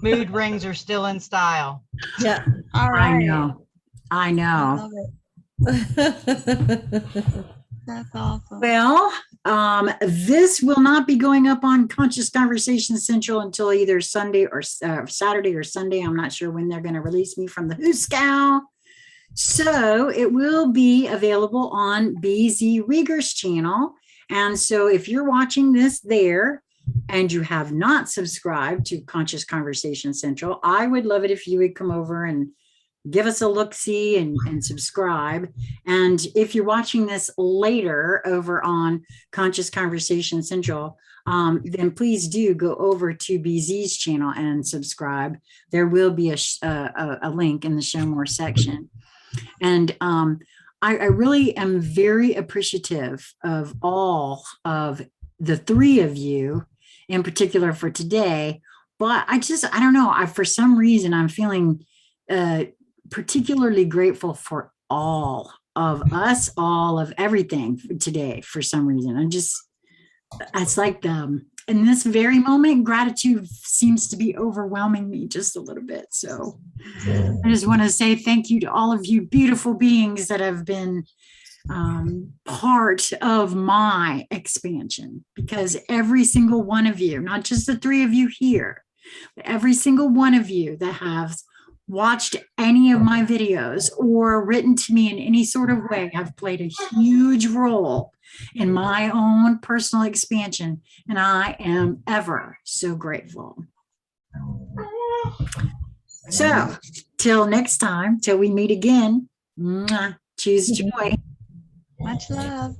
S2: Mood rings are still in style.
S3: Yeah.
S4: All right.
S1: I
S4: I
S1: know.
S4: love it. That's awesome.
S1: Well, this will not be going up on Conscious Conversation Central until either Sunday or Saturday or Sunday. I'm not sure when they're going to release me from the Hooskow. So it will be available on BZ Rieger's channel. And so if you're watching this there and you have not subscribed to Conscious Conversation Central, I would love it if you would come over and give us a look-see and subscribe. And if you're watching this later over on Conscious Conversation Central, then please do go over to BZ's channel and subscribe. There will be a link in the Show More section. And I really am very appreciative of all of the three of you in particular for today. But I don't know, for some reason, I'm feeling particularly grateful for all of us, all of everything today for some reason. It's like in this very moment, gratitude seems to be overwhelming me just a little bit. So I just want to say thank you to all of you beautiful beings that have been part of my expansion, because every single one of you, not just the three of you here, but every single one of you that have watched any of my videos or written to me in any sort of way have played a huge role in my own personal expansion. And I am ever so grateful. So till next time, till we meet again, choose joy.
S4: Much love.